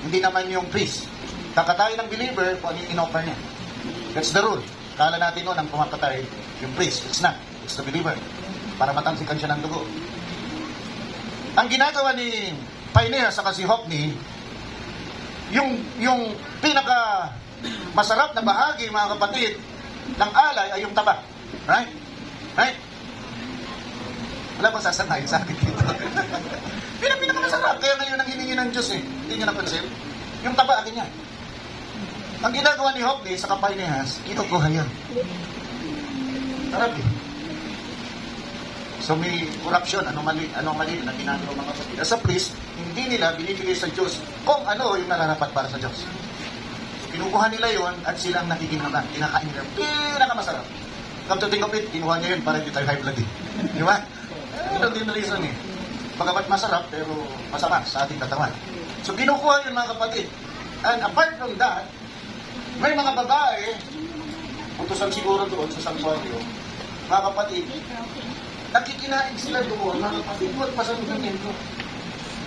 Hindi naman yung priest. Kakatay ng believer kung ano yung in-offer niya. That's the rule. Kala natin noon ang kumakatay yung priest. It's not. It's the believer. Para matansikan siya ng dugo. Ang ginagawa ni Phinehas sa si Hophni, yung pinaka masarap na bahagi, mga kapatid, ng alay ay yung taba. Right? Right? Wala bang sasanayin sa akin dito? Pinakamasarap. Kaya ngayon ang hiningi ng Diyos eh. Hindi niya napansin. Yung taba akin yan. Ang ginagawa ni Hophni sa Phinehas, kinukuha yan. Sarap eh. So may corruption, anomaly na ginagawa mga kapatid. As a priest, hindi nila binibigay sa Diyos kung ano yung nararapat para sa Diyos. So, kinukuha nila yon at silang nakikinhaman. Kinakain nila. Pinakamasarap. Come to think of it, kinuha niya yun para hindi tayo high blood eh. Di ba? Ito din reason eh. Bagamat masarap, pero masama sa ating katawan. So, kinukuha yun mga kapatid. And apart from that, may mga babae, utusan siguro doon sa sanctuaryo, mga kapatid, nakikinain sila doon, mga kapatid, at pasang ng templo.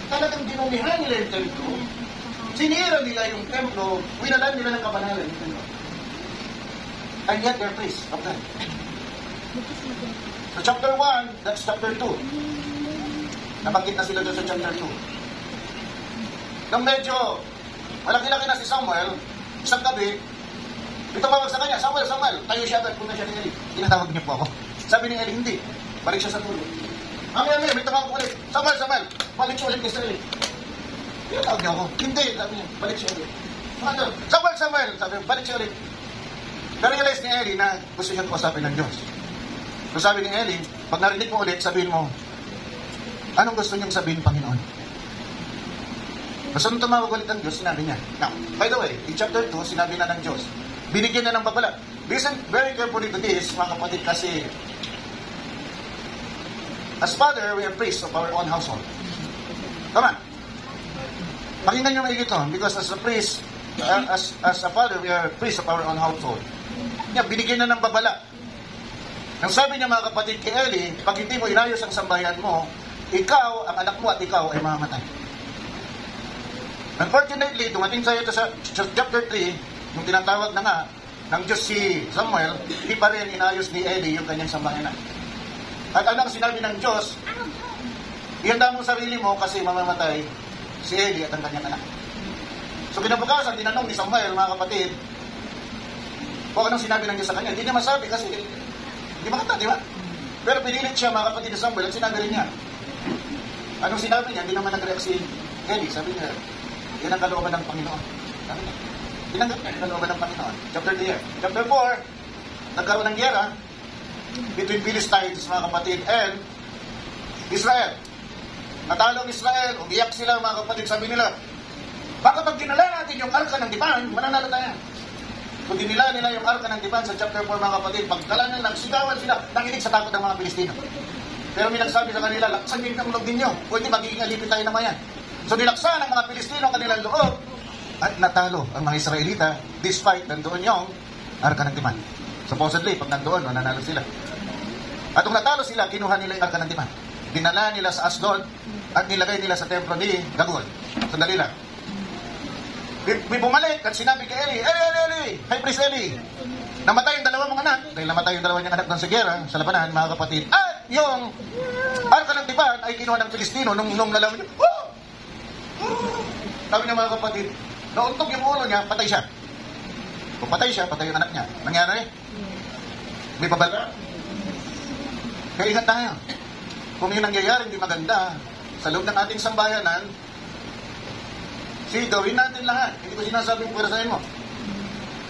Talagang dinumihan nila yung templo. Sinira nila yung templo, winalan nila ng kabanalan yung templo. And yet, they're priests of God. So chapter 1, that's chapter 2. Nabanggit na sila doon sa chapter 2. Nung medyo malaki-laki na si Samuel, isang gabi, tumawag sa kanya, Samuel, tayo siya agad, punta siya ni Eli. Tinatawag niyo po ako. Sabi ni Eli, hindi. Balik siya sa tulog. May tumawag ko ulit. Samuel, balik siya ulit kay Eli. Tinatawag niyo ako. Hindi, sabi niya, balik siya ulit. Samuel, sabi niya, balik siya ulit. Na-realize ni Eli na gusto niya kausapin ng Diyos. So sabi ni Eli, pag narinig mo ulit, sabihin mo, anong gusto niyang sabihin, Panginoon? Basta nung tumawag ulit ng Diyos, sinabi niya. Now, by the way, in chapter 2, sinabi na ng Diyos, binigyan na ng babala. Listen very carefully to this, mga kapatid, kasi as father, we are priests of our own household. Come on. Pakinggan niyo maigi ito, because as a priest, as a father, we are priests of our own household. Yeah, binigyan na ng babala. Ang sabi niya mga kapatid kay Eli, pag hindi mo inayos ang sambayan mo, ikaw, ang anak mo at ikaw ay mamamatay. Unfortunately, dumating sa ito sa chapter 3, yung tinatawag na nga ng Diyos si Samuel, hindi pa rin inayos ni Eli yung kanyang sambayanan. At ano ang sinabi ng Diyos, ihanda mo sarili mo kasi mamamatay si Eli at ang kanyang anak. So kinabukasan, tinanong ni Samuel, mga kapatid, kung anong sinabi ng Diyos sa kanya. Hindi niya masabi kasi hindi makata, di ba? Pero pinilit siya, mga kapatid ni Samuel, at sinabi rin niya. Anong sinabi niya? Hindi naman nag-react si Eli. Sabi niya, yan ang kalooban ng Panginoon. Sabi niya, tinanggap niya ang kalooban ng Panginoon. Chapter 3. Chapter 4, nagkaroon ng giyera between Philistines, mga kapatid, and Israel. Natalo ang Israel, umiyak sila, mga kapatid, sabi nila, baka pag dinala natin yung arka ng dipan, mananalo tayo. Kung dinila nila yung arka ng dipan sa chapter 4, mga kapatid, pagdala nila, nagsigawan sila, nanginig sa takot ng mga Pilistino. Pero may nagsabi sa kanila, laksan yung loob ninyo, pwede magiging alipin tayo naman yan. So nilaksan ng mga Pilistino ang kanilang loob, at natalo ang mga Israelita, despite nandoon yung arka ng dipan. Supposedly, pag nandoon, nanalo sila. At kung natalo sila, kinuha nila yung arka ng dipan. Dinala nila sa Asdod, at nilagay nila sa templo ni Dagol. Sandali lang. May bumalik at sinabi kay Eli, High Priest Eli, namatay yung dalawang mga anak, dahil namatay yung dalawang anak ng Segera, sa labanan, mga kapatid, at yung arka ng dipan ay kinuha ng Pilistino nung nalaman niya, Sabi niya, mga kapatid, nauntog yung ulo niya, patay siya. Kung patay siya, patay yung anak niya. Nangyari? May babala? Kaya ingat tayo. Kung yung nangyayari hindi maganda sa loob ng ating sambayanan, gawin natin lahat. Hindi ko sinasabing pwerasahin mo.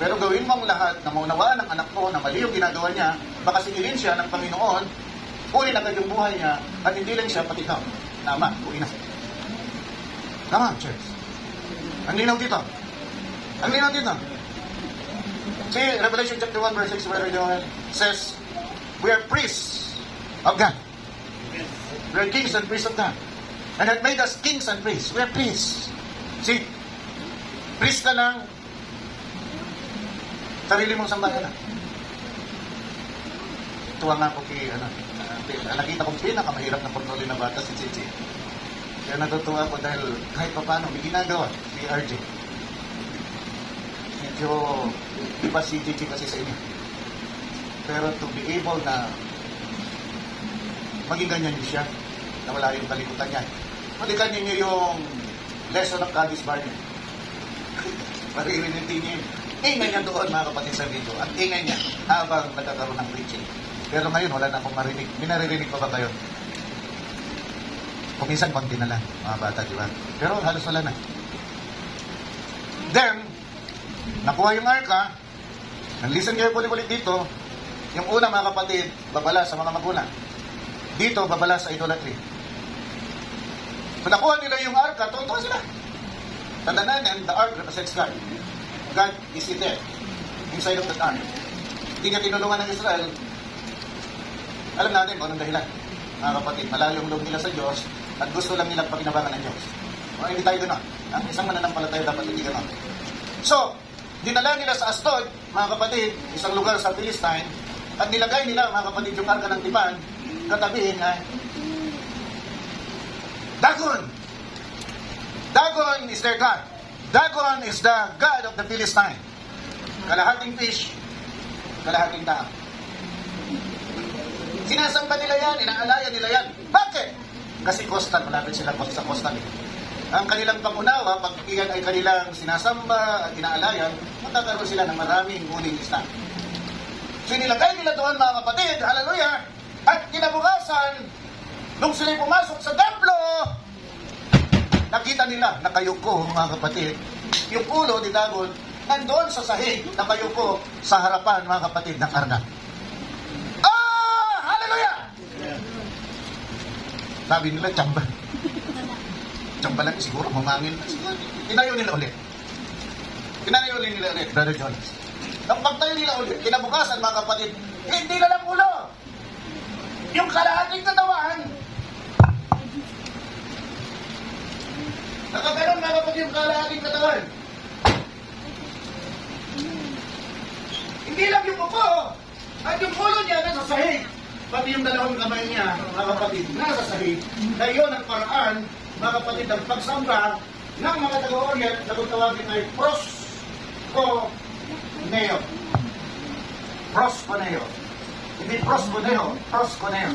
Pero gawin mo ang lahat na maunawaan ng anak mo na mali yung ginagawa niya, baka singilin siya ng Panginoon, kunin agad yung buhay niya, at hindi lang siya, pati ikaw. Tama, kunin na. Tama, church. Ang linaw dito. Ang linaw dito. See, Revelation chapter 1 verse 6 where Joel says, we are priests of God. We are kings and priests of God. And that made us kings and priests. We are priests. See, priest ka lang, sarili mong sambayanan. Tuwa nga ako kay, nakita kong pinakamahirap na kontrolin na bata si Chichi. Kaya natutuwa ko dahil kahit pa paano, may ginagawa si RJ. Medyo iba si Chichi kasi sa inyo. Pero to be able na maging ganyan niyo siya, na wala yung kalikutan niya. Malikan niyo yung lesson of Kadis Barney. Maririnig niyo yun. Ingay niya doon mga kapatid sa video. Ang ingay niya habang nagkakaroon ng preaching. Pero ngayon wala na akong marinig. Minaririnig pa ba kayo? Kung minsan konti na lang mga bata, di ba? Pero halos wala na. Then, nakuha yung arka. And listen kayo ulit dito. Yung una mga kapatid, babala sa mga magulang. Dito, babala sa idolatry. Kung nakuha nila yung arka, totoo sila. Tandaan yan, the ark represents God. God is in there, inside of the ark. Hindi niya tinulungan ng Israel. Alam natin kung anong dahilan. Mga kapatid, malayong loob nila sa Diyos at gusto lang nilang pakinabangan ng Diyos. Hindi tayo gano'n. Ang isang mananampalataya dapat hindi gano'n. So, dinala nila sa Asdod, mga kapatid, isang lugar sa Philistine, at nilagay nila, mga kapatid, yung arka ng tipan, katabihin ay Dagon! Dagon is their God. Dagon is the God of the Philistine. Kalahating fish, kalahating tao. Sinasamba nila yan, inaalayan nila yan. Bakit? Kasi coastal, malapit sila sa coastal. Ang kanilang pangunawa, pag iyan ay kanilang sinasamba at inaalayan, magkakaroon sila ng maraming huling isla. So nilagay nila doon mga kapatid, hallelujah, at kinabukasan, nung sila'y pumasok sa templo, nakita nila, nakayuko mga kapatid, yung ulo ni Dagon, nandoon sa sahig, nakayuko sa harapan mga kapatid ng arka. Hallelujah! Sabi nila, tsamba. Tsamba lang siguro, mamangin. Tinayo nila ulit. Brother Jonas. Nang pagtayo nila ulit, kinabukasan mga kapatid, hindi na lang ulo. Yung kalahating katawan, nakaganon mga kapatid yung kalahating katawan. Hindi lang yung upo, at yung ulo niya nasa sahig. Pati yung dalawang kamay niya, mga kapatid, nasa sahig. Kaya yun ang paraan, mga kapatid, ng pagsamba ng mga taga-Orient na kung tawagin ay proskuneo. Proskuneo. Hindi proskuneo, proskuneo.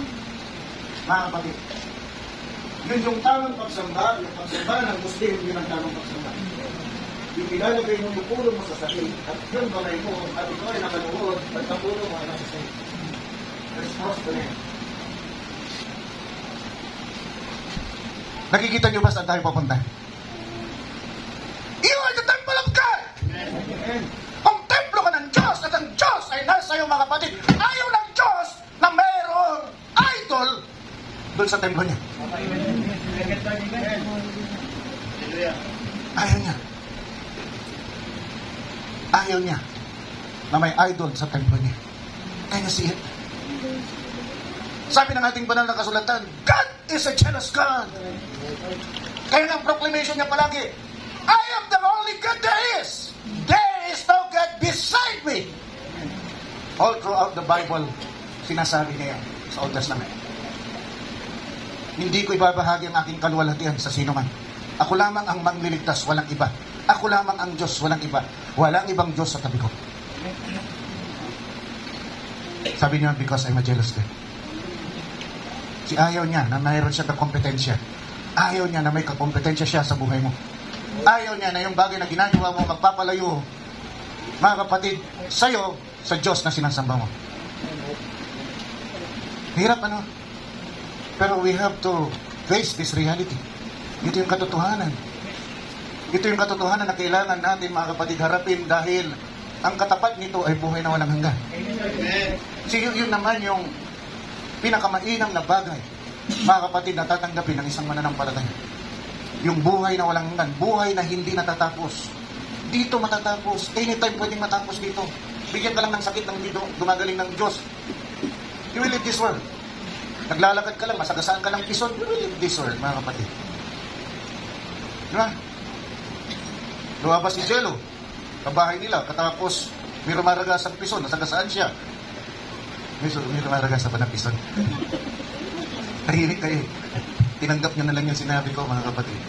Mga kapatid. Yun yung tamang pagsamba, yung pagsamba ng Muslim, yun ang tamang pagsamba. Yung ilalagay mo yung ulo mo sa sahig, at yung kamay mo, at ito ay nakaluhod, at ang ulo mo ay nasa sahig. Nakikita niyo ba saan tayo papunta? You are the temple of God! Ang templo ka ng Diyos at ang Diyos ay nasa iyo mga kapatid. Ayaw ng Diyos na mayroong idol doon sa templo niya. Ayaw niya. Ayaw niya na may idol sa templo niya. Can you see it? Sabi ng ating banal na kasulatan, God is a jealous God. Kaya ang proclamation niya palagi, I am the only God there is. There is no God beside me. All throughout the Bible, sinasabi niya yan sa Old Testament. Hindi ko ibabahagi ang aking kaluwalhatian sa sino man. Ako lamang ang mangliligtas, walang iba. Ako lamang ang Diyos, walang iba. Walang ibang Diyos sa tabi ko. Sabi niya, because I'm a jealous God. Si ayaw niya na mayroon siya ng kompetensya. Ayaw niya na may kakompetensya siya sa buhay mo. Ayaw niya na yung bagay na ginagawa mo magpapalayo mga kapatid, sa'yo, sa Diyos na sinasamba mo. Hirap, ano? Pero we have to face this reality. Ito yung katotohanan. Ito yung katotohanan na kailangan natin, mga kapatid, harapin dahil ang katapat nito ay buhay na walang hanggan. So yun naman yung pinakamainam na bagay, mga kapatid, na tatanggapin ng isang mananampalataya. Yung buhay na walang hanggan, buhay na hindi natatapos. Dito matatapos. Anytime pwedeng matapos dito. Bigyan ka lang ng sakit ng dito, gumagaling ng Diyos. You will leave this world. Naglalakad ka lang, masagasaan ka ng pison, you will leave this world, mga kapatid. Diba? Lumabas si Jello, kabahay nila, katapos may rumaragas ang pison, nasagasaan siya. May rumaragas pa ng pison. Tahimik kayo. Tinanggap nyo na lang yung sinabi ko, mga kapatid.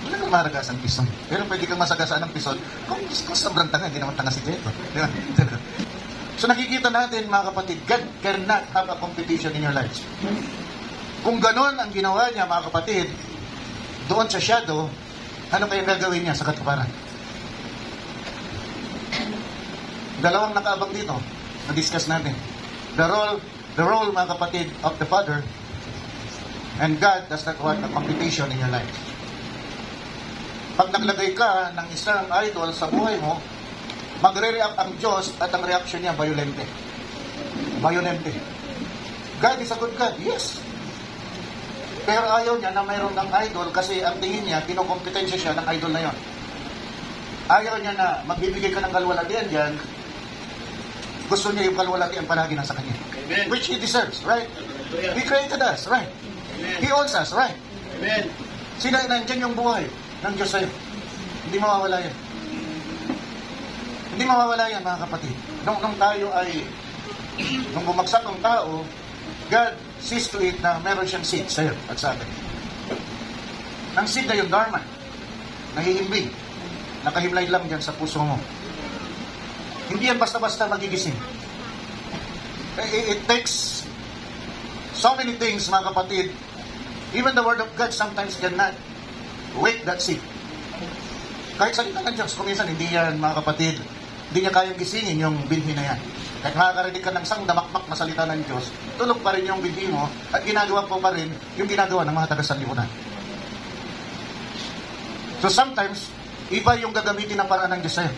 Wala kang maragas ang pison. Pero pwede kang masagasaan ng pison kung sobrang tanga, hindi naman tanga si Jello. Diba? So nakikita natin, mga kapatid, God cannot have a competition in your lives. Kung ganon ang ginawa niya, mga kapatid, doon sa shadow, ano kayang gagawin niya sa katuparan? Dalawang nakaabang dito, na-discuss natin. The role, mga kapatid, of the Father, and God does not want a competition in your life. Pag naglagay ka ng isang idol sa buhay mo, magre-react ang Diyos at ang reaction niya, violente. Violente. God is a good God, yes. Pero ayaw niya na mayroon ng idol kasi ang tingin niya, kinukompetensya siya ng idol na yon. Ayaw niya na magbibigay ka ng kalwalatian dyan, gusto niya yung kalwalatian palagi nasa kanya. Amen. Which He deserves, right? He created us, right? Amen. He owns us, right? Amen. Sila nandiyan yung buhay ng Diyos sa'yo. Hindi mawawala yan. Hindi mawawala yan, mga kapatid. Nung tayo ay, nung bumagsak ang tao, God sees to it na meron siyang seed sa'yo at sa atin. Ang seed na yung Dharma, nahihimbing, nakahimlay lang dyan sa puso mo. Hindi yan basta-basta magigising. It takes so many things, mga kapatid. Even the Word of God sometimes cannot wake that seed. Kahit salita ng Diyos, kuminsan hindi yan, mga kapatid, hindi niya kayang gisingin yung binhi na yan. Kahit makakarinig ka ng isang damakmak na salita ng Diyos, tulog pa rin yung binhi mo at ginagawa po pa rin yung ginagawa ng mga taga-sanlibunan. So sometimes, iba yung gagamitin ng paraan ng Diyos sa'yo.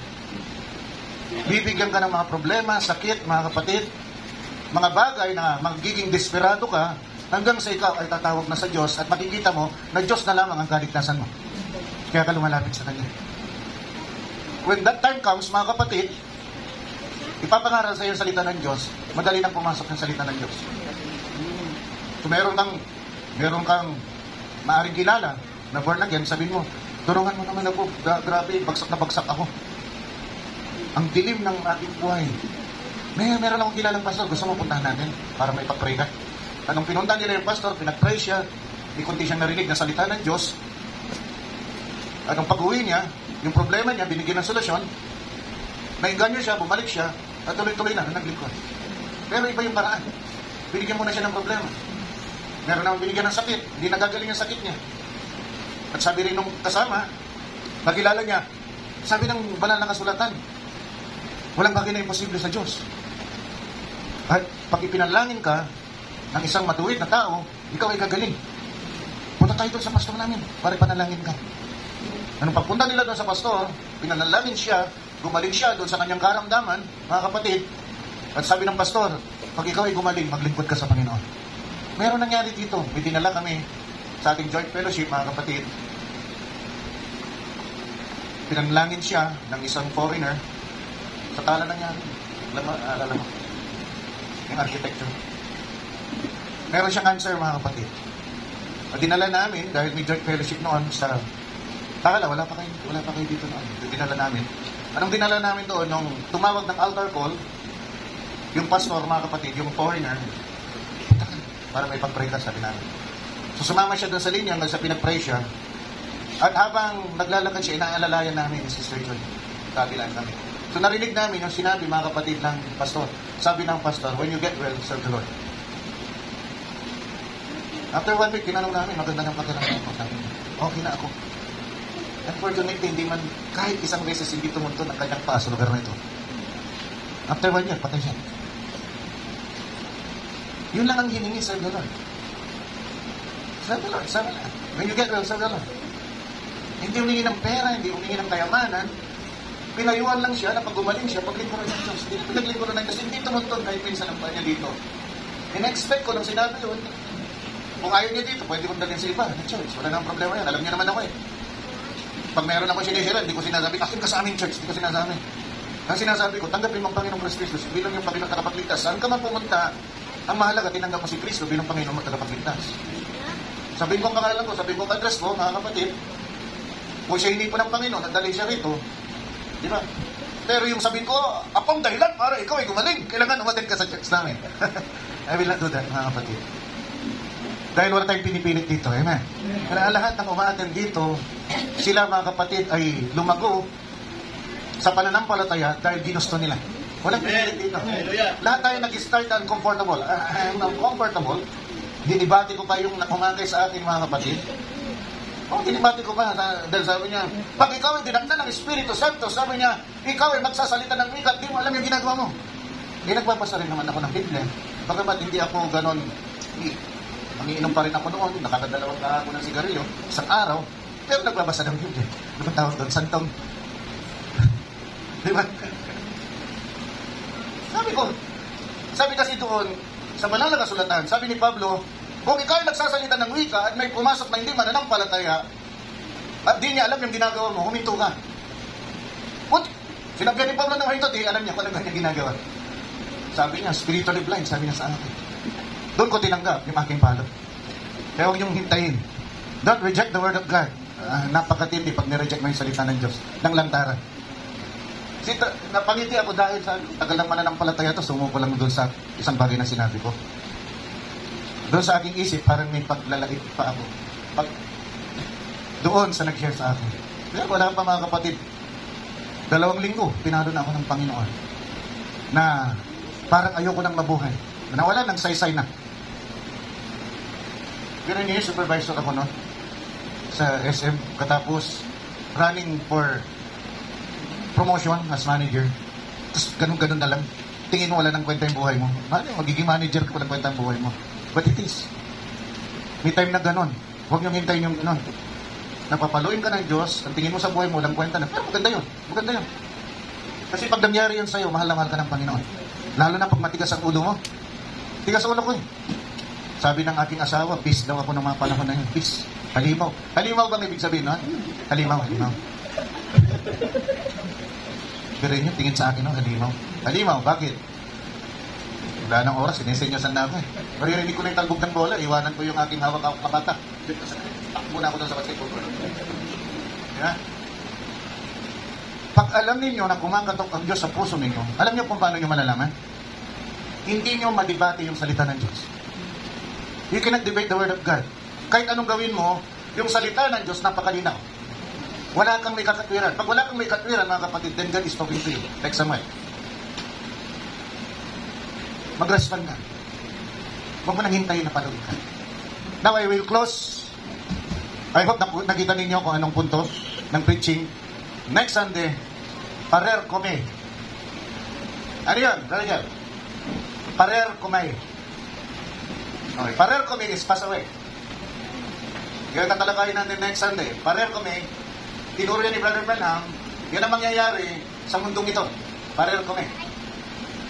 Bibigyan ka ng mga problema, sakit, mga kapatid, mga bagay na magiging desperado ka hanggang sa ikaw ay tatawag na sa Diyos at makikita mo na Diyos na lamang ang kaligtasan mo. Kaya ka lumalapit sa Kanya. When that time comes, mga kapatid, ipapangaral sa iyo ang salita ng Diyos, madali nang pumasok ng salita ng Diyos. So meron kang maaring kilala na born again, sabihin mo, tulungan mo naman ako, grabe, bagsak na bagsak ako. Ang dilim ng ating buhay. Meron akong kilalang pastor, gusto mo puntahan natin para may pag-pray ka. Anong pinunta nila yung pastor, pinag-pray siya, di kunti siyang narinig na salita ng Diyos. Anong pag-uwi niya, yung problema niya, binigyan ng solusyon, nainganyo siya, bumalik siya, at tuloy-tuloy na naglingkod. Pero iba yung paraan. Binigyan mo na siya ng problema. Meron naman binigyan ng sakit, hindi nagagaling ang sakit niya. At sabi rin nung kasama, nakilala niya, sabi ng banal na kasulatan, walang bagay na imposible sa Diyos. At pag ipinalangin ka ng isang matuwid na tao, ikaw ay gagaling. Punta tayo doon sa pastor namin para ipanalangin ka. Anong pagpunta nila doon sa pastor, pinanalangin siya, gumaling siya doon sa kanyang karamdaman, mga kapatid. At sabi ng pastor, pag ikaw ay gumaling, maglingkod ka sa Panginoon. Meron nangyari dito. May dinala kami sa ating joint fellowship, mga kapatid. Pinanalangin siya ng isang foreigner. Sa tala nangyari. Alala mo. Yung architecture. Meron siyang answer, mga kapatid. At dinala namin, dahil may joint fellowship noon sa... Takala, wala pa kayo dito noon. Dinala namin. Anong dinala namin doon? Nung tumawag ng altar call, yung pastor, mga kapatid, yung foreigner, para may pag-pray ka, sabi namin. So sumama siya doon sa linya hanggang sa pinag-pray siya. At habang naglalakad siya, inaalalayan namin si Sister Joy. Kabilaan kami. So narinig namin yung sinabi, mga kapatid, ng pastor. Sabi ng pastor, when you get well, serve the Lord. After 1 week, tinanong namin, maganda ng pagkaramdam ko. Okay na ako. Unfortunately, hindi man kahit isang beses hindi tumunto ng kanyang paa sa lugar na ito. After 1 year, patay siya. Yun lang ang hiningi sa Lord. Serve the Lord, serve the Lord. When you get well, serve the Lord. Hindi humingi ng pera, hindi humingi ng kayamanan. Pinayuan lang siya na pag gumaling siya, paglingkuran ng Diyos. Hindi paglingkuran ng Diyos, hindi tumuntun kahit minsan ang pa niya dito. In-expect ko nung sinabi yun, kung ayaw niya dito, pwede kong dalhin sa iba. No choice, wala nang problema yan. Alam niya naman ako eh. Pag meron ako sinihira, hindi ko sinasabi, akin ka sa aming church, hindi ko sinasabi. Ang sinasabi ko, tanggapin mo ang Panginoong Kristus bilang yung Panginoong tagapagligtas. Saan ka man pumunta, ang mahalaga, tinanggap mo si Kristo bilang Panginoong tagapagligtas. Sabihin ko ang pangalan ko, sabihin ko ang address ko, mga kapatid, kung siya hindi po ng Panginoon, nandali siya rito, di ba? Pero yung sabihin ko, akong dahilan para ikaw ay gumaling. Kailangan umatin ka sa church namin. I will not do that, mga kapatid. Dahil wala tayong pinipilit dito, amen? Kaya lahat ng umaattend dito, sila mga kapatid ay lumago sa pananampalataya dahil ginusto nila. Walang pinipilit dito. Lahat tayo nag-start uncomfortable. I'm uncomfortable. Dinibati ko pa yung nakumangay sa akin, mga kapatid. Dinibati ko pa. Dahil sabi niya, pag ikaw ay dinakda ng Espiritu Santo, sabi niya, ikaw ay magsasalita ng wika, di mo alam yung ginagawa mo. Nagbabasa rin naman ako ng Biblia. Bagamat hindi ako ganon, mangiinom pa rin ako noon, nakakadalawang ako ng sigarilyo, isang araw, pero nagbabasa ng Biblia. Ano ba tawag doon? Santong. Di ba? Sabi kasi doon, sa banal na kasulatan, sabi ni Pablo, kung ikaw ay nagsasalita ng wika at may pumasok na hindi mananampalataya at di niya alam yung ginagawa mo, huminto ka. Sinabi ni Pablo ng huminto, di alam niya kung ano kanya ginagawa. Sabi niya, spiritually blind, sabi niya sa akin. Doon ko tinanggap yung aking palo. Kaya huwag niyong hintayin. Don't reject the word of God. Napakatindi pag nireject mo yung salita ng Diyos, ng lantaran. Napangiti ako dahil sa tagal ng mananampalataya to, sumuko lang doon sa isang bagay na sinabi ko. Doon sa aking isip, parang may paglalait pa ako. Doon sa nag-share sa akin. Kaya wala pa mga kapatid. 2 linggo, pinalo na ako ng Panginoon. Na parang ayoko nang mabuhay. Nawala ng saysay na. Pero niya, supervisor ako noon sa SM. Katapos, running for promotion as manager. Tapos ganun-ganun na lang. Tingin mo wala nang kwenta yung buhay mo. Magiging manager ka, walang kwenta yung buhay mo. But it is. May time na ganun. Huwag niyong hintayin yung ganun. Napapaluin ka ng Diyos, ang tingin mo sa buhay mo, walang kwenta na. Pero maganda yun. Maganda yun. Kasi pag nangyari yun sa'yo, mahal na mahal ka ng Panginoon. Lalo na pag matigas ang ulo mo. Tigas ang ulo ko eh. Sabi ng aking asawa, peace daw ako ng mga panahon na yun. Peace. Halimaw. Halimaw bang ibig sabihin, no? Halimaw. Pero yun, tingin sa akin, no? Halimaw, bakit? Wala nang oras, sinesenyosan na ako eh. Maririnig ko na yung talbog ng bola, iwanan ko yung aking hawak na bata. Takbo na ako doon sa basketball. Yeah? Pag alam ninyo na kumakatok ang Diyos sa puso ninyo, alam niyo kung paano nyo malalaman? Hindi nyo madebate yung salita ng Diyos. You cannot debate the Word of God. Kahit anong gawin mo, yung salita ng Diyos napakalinaw. Wala kang may kakatwiran. Pag wala kang may kakatwiran, mga kapatid, then God is talking to you. Like Samuel. Mag-respond ka. Huwag mo nang hintayin na palawin ka. Now, I will close. I hope nakita ninyo kung anong punto ng preaching. Next Sunday, parer kome. Ano yun? Brother? Parer kome. Okay. Parer kome is pass away. Yung tatalakayin natin next Sunday. Parer kome, tinuro yan ni Brother Branham, yun ang mangyayari sa mundong ito. Parer kome.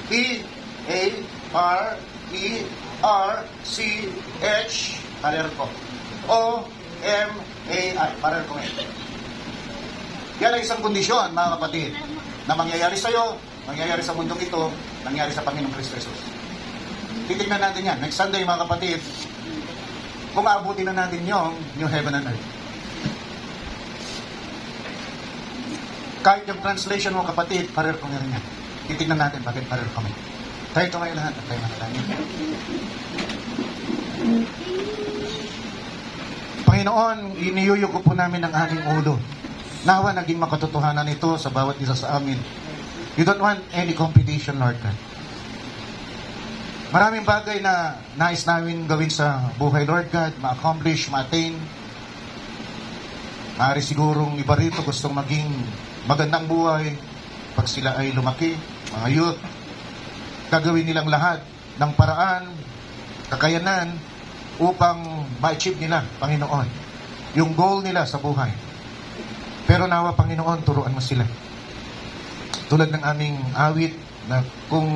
P-A-R-E-R-C-H, parer ko. O-M-A-I, parer kome. Yan ay isang kondisyon, mga kapatid, na mangyayari sa iyo, mangyayari sa mundong ito, nangyayari sa Panginoong Kristo Jesus. Titignan natin yan. Next Sunday, mga kapatid, kung aabutin na natin yung New Heaven and Earth. Kahit yung translation mo, kapatid, parer ko nga rin yan. Titignan natin bakit parer kami. Tayo tumayo lahat at tayo manalangin. Panginoon, iniyuyo ko po namin ang aming ulo. Nawa naging makatotohanan ito sa bawat isa sa amin. You don't want any competition, Lord God. Maraming bagay na nais namin gawin sa buhay, Lord God, ma-accomplish, ma-attain. Maaari sigurong iba rito gustong maging magandang buhay pag sila ay lumaki, mga youth, gagawin nilang lahat ng paraan, kakayanan, upang ma-achieve nila, Panginoon, yung goal nila sa buhay. Pero nawa, Panginoon, turuan mo sila. Tulad ng aming awit, na kung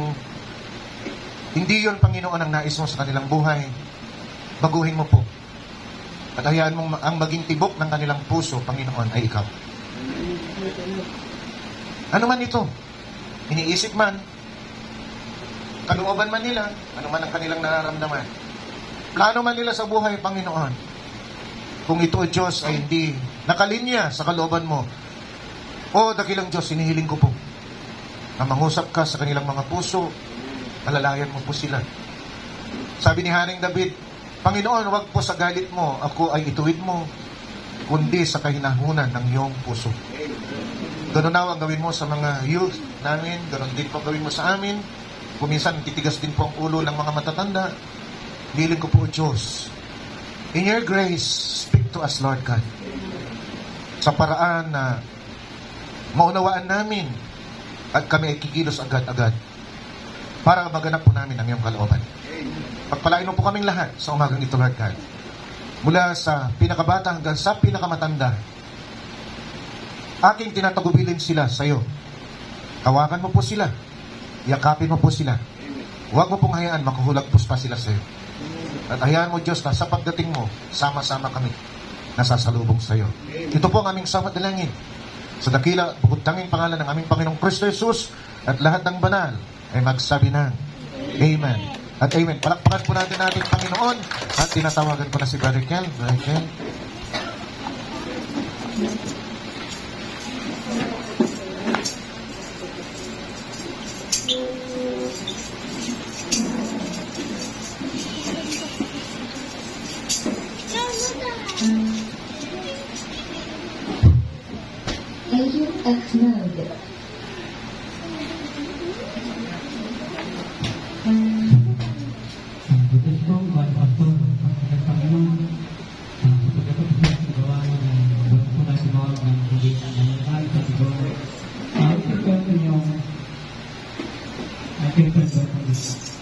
hindi yon, Panginoon, ang nais mo sa kanilang buhay, baguhin mo po. At hayaan mong ang maging tibok ng kanilang puso, Panginoon, ay ikaw. Ano man ito, iniisip man, kalooban man nila, ano man ang kanilang nararamdaman, plano man nila sa buhay, Panginoon, kung ito, Diyos, ay hindi nakalinya sa kalooban mo, o dakilang Diyos, sinihiling ko po na mangusap ka sa kanilang mga puso, alalayan mo po sila. Sabi ni Haring David, Panginoon, wag po sa galit mo, ako ay ituwid mo, kundi sa kahinahunan ng iyong puso. Ganun na ang gawin mo sa mga youth namin, ganun din po gawin mo sa amin. Kuminsan, titigas din po ang ulo ng mga matatanda. Hiling ko po, Diyos, in your grace, speak to us, Lord God, sa paraan na maunawaan namin at kami ay kikilos agad-agad para maganap po namin ang iyong kalooban. Pagpalain mo po kaming lahat sa umagang ito, Lord God. Mula sa pinakabata hanggang sa pinakamatanda, aking tinatagubilin sila sa iyo. Tawagan mo po sila. Yakapin mo po sila. Huwag mo pong hayaan makuhulagpos pa sila sa iyo. At hayaan mo, Diyos, na sa pagdating mo, sama-sama kami nasasalubong sa iyo. Ito po ang aming samad dalangin. Sa dakila, bukod tanging pangalan ng aming Panginoong Kristo Jesus at lahat ng banal ay magsabi ng Amen. At Amen. Palakpakan po natin ating Panginoon at tinatawagan ko na si Brother Kel. Brother Kel. AUX mode. Butis po, mga pastor, ang Panginoon, pagkatapos po sa gawa ng buwan po na tumawag ng higit na nangyayari sa siguro. Ito po yung ating pagkatapos.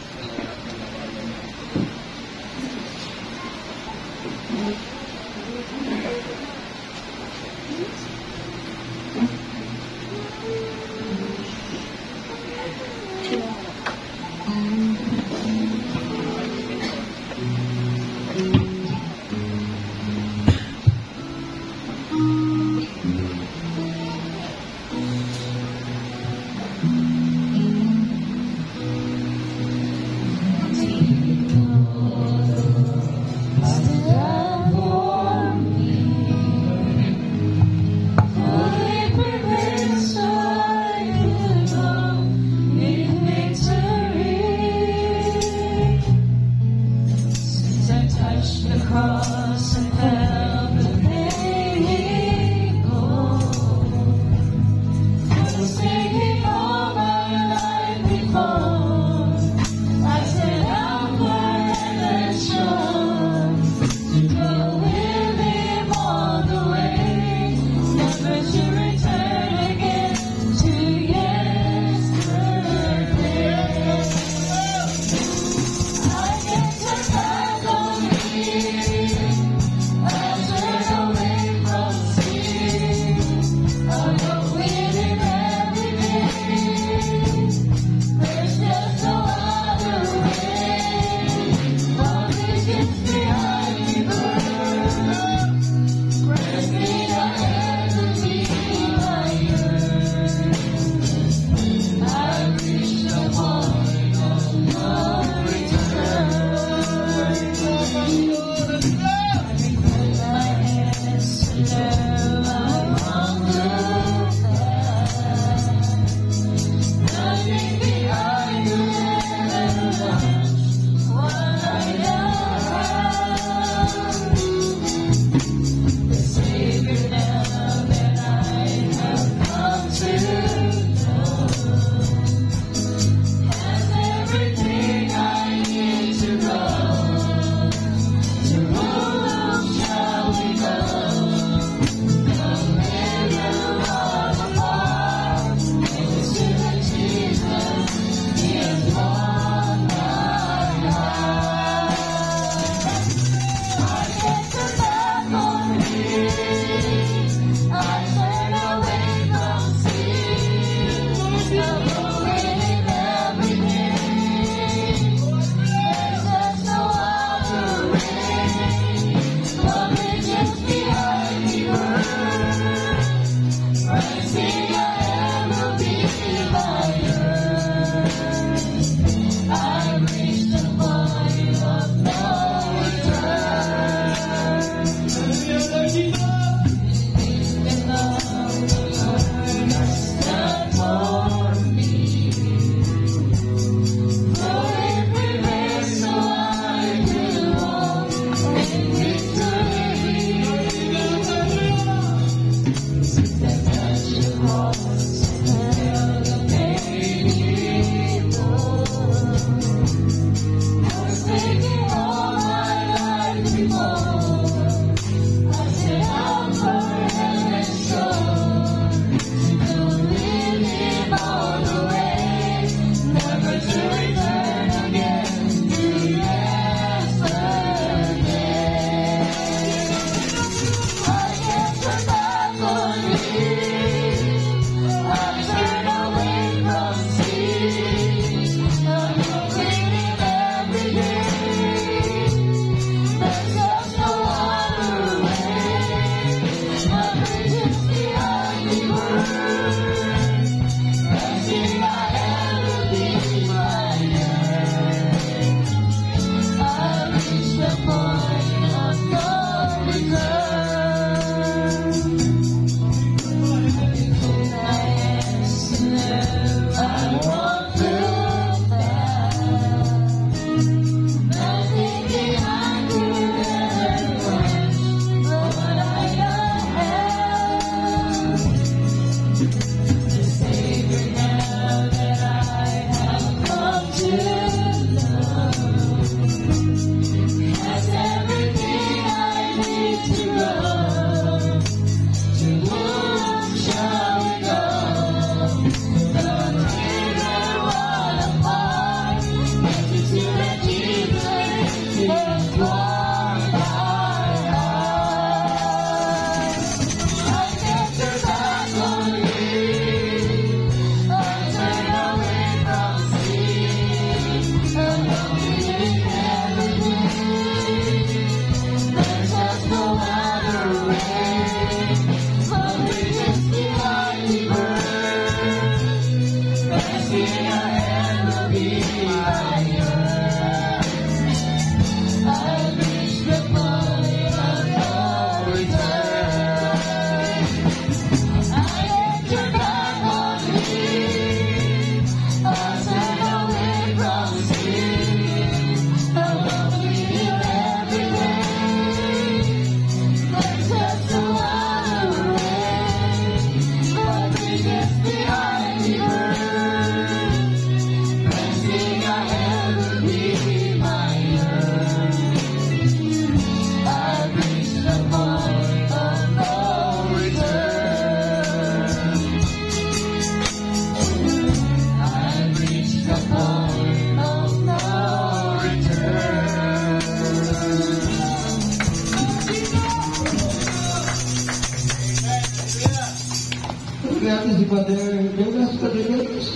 natin si Father Jonas, Father Jonas.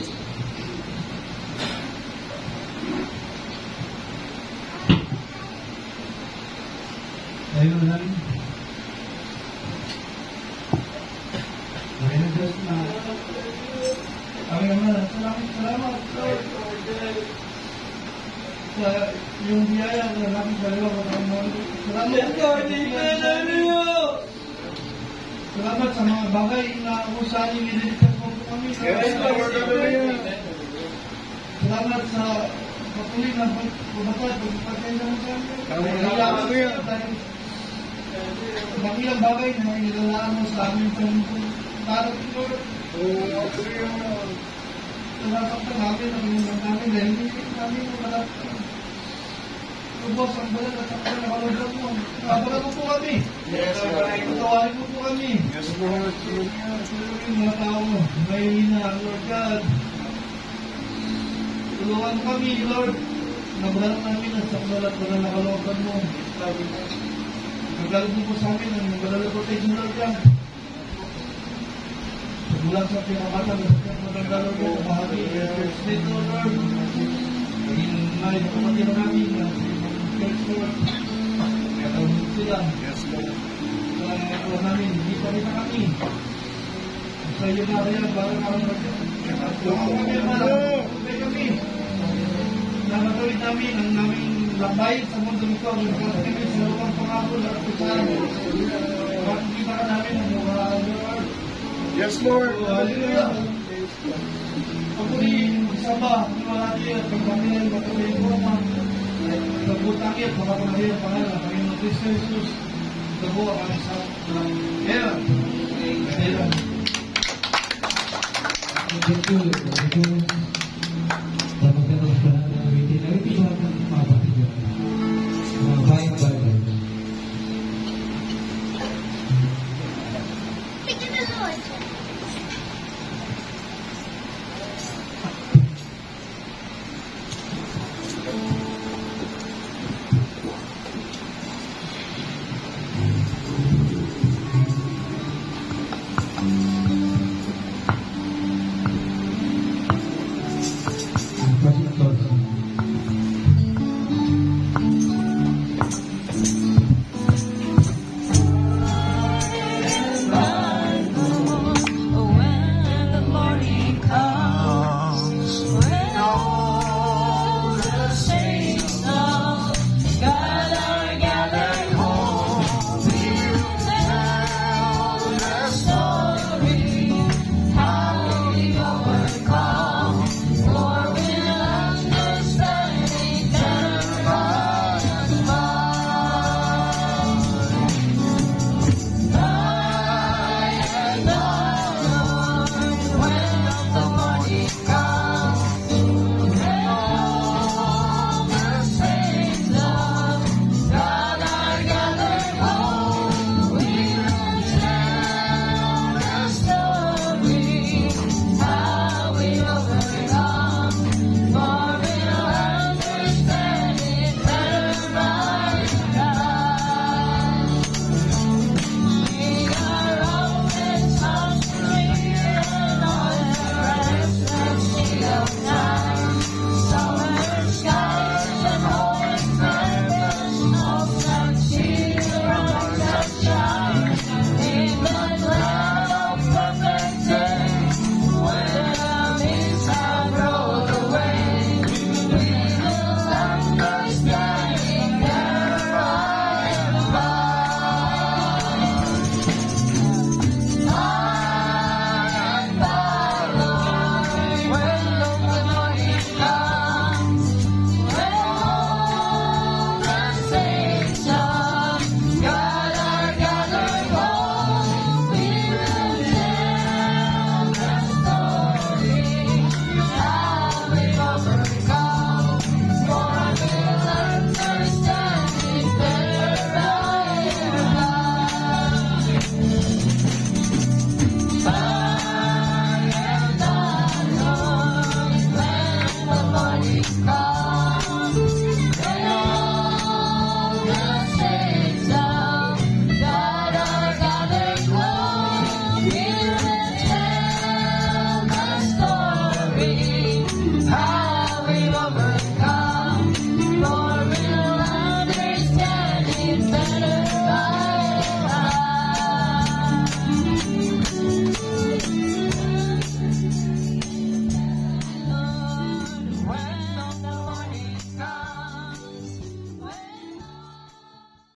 Ayun lang. Ayun Diyos na. Kami naman, salamat sa yung biyaya na namin sa iyo. Salamat Salamat sa mga bagay na kung saan inililigtas mo po kami. Salamat sa patuloy na pagpapatay, pagpapatay sa amin. Makilang bagay na inilalaan mo sa amin para Lord. Nasasaktan namin ang inyong namin dahil hindi namin makalapit. Lubos ang balat at saktan na kalugod mo. Kabalan mo po kami. Patawarin mo po kami. Tulungin mga tao mo. May hina, Lord God. Tulungan mo kami, Lord. Nabalat namin ang saktan at balat na kalugod mo. Naglalog mo po sa amin ang balat protection, Lord God. Bulan sa pinakatan at magandalo mo bahagi Church nito, Lord. May kapatid namin na Church, Lord. Kaya sila. Kaya namin, hindi pa rin kami. Sa iyo na rin, para kami kami. Namatuloy namin ang naming lakbay sa mundo nito. Kami sa lupang pangako na kutsara mo. Makikita ka namin ang mga Lord. Yes, Lord. Hallelujah. Pagpuli, isama, iwalati at pagpapilay, pagpapilay mo, pagputaki at pagpapilay ang pangalan, Panginoon Kristo Jesus, gabo ang aming sa era. Amen. Thank you. Dapat ka na sa nawitin. Nawitin ba ang mga kapatid yun? Mga bayan-bayan. Pastor.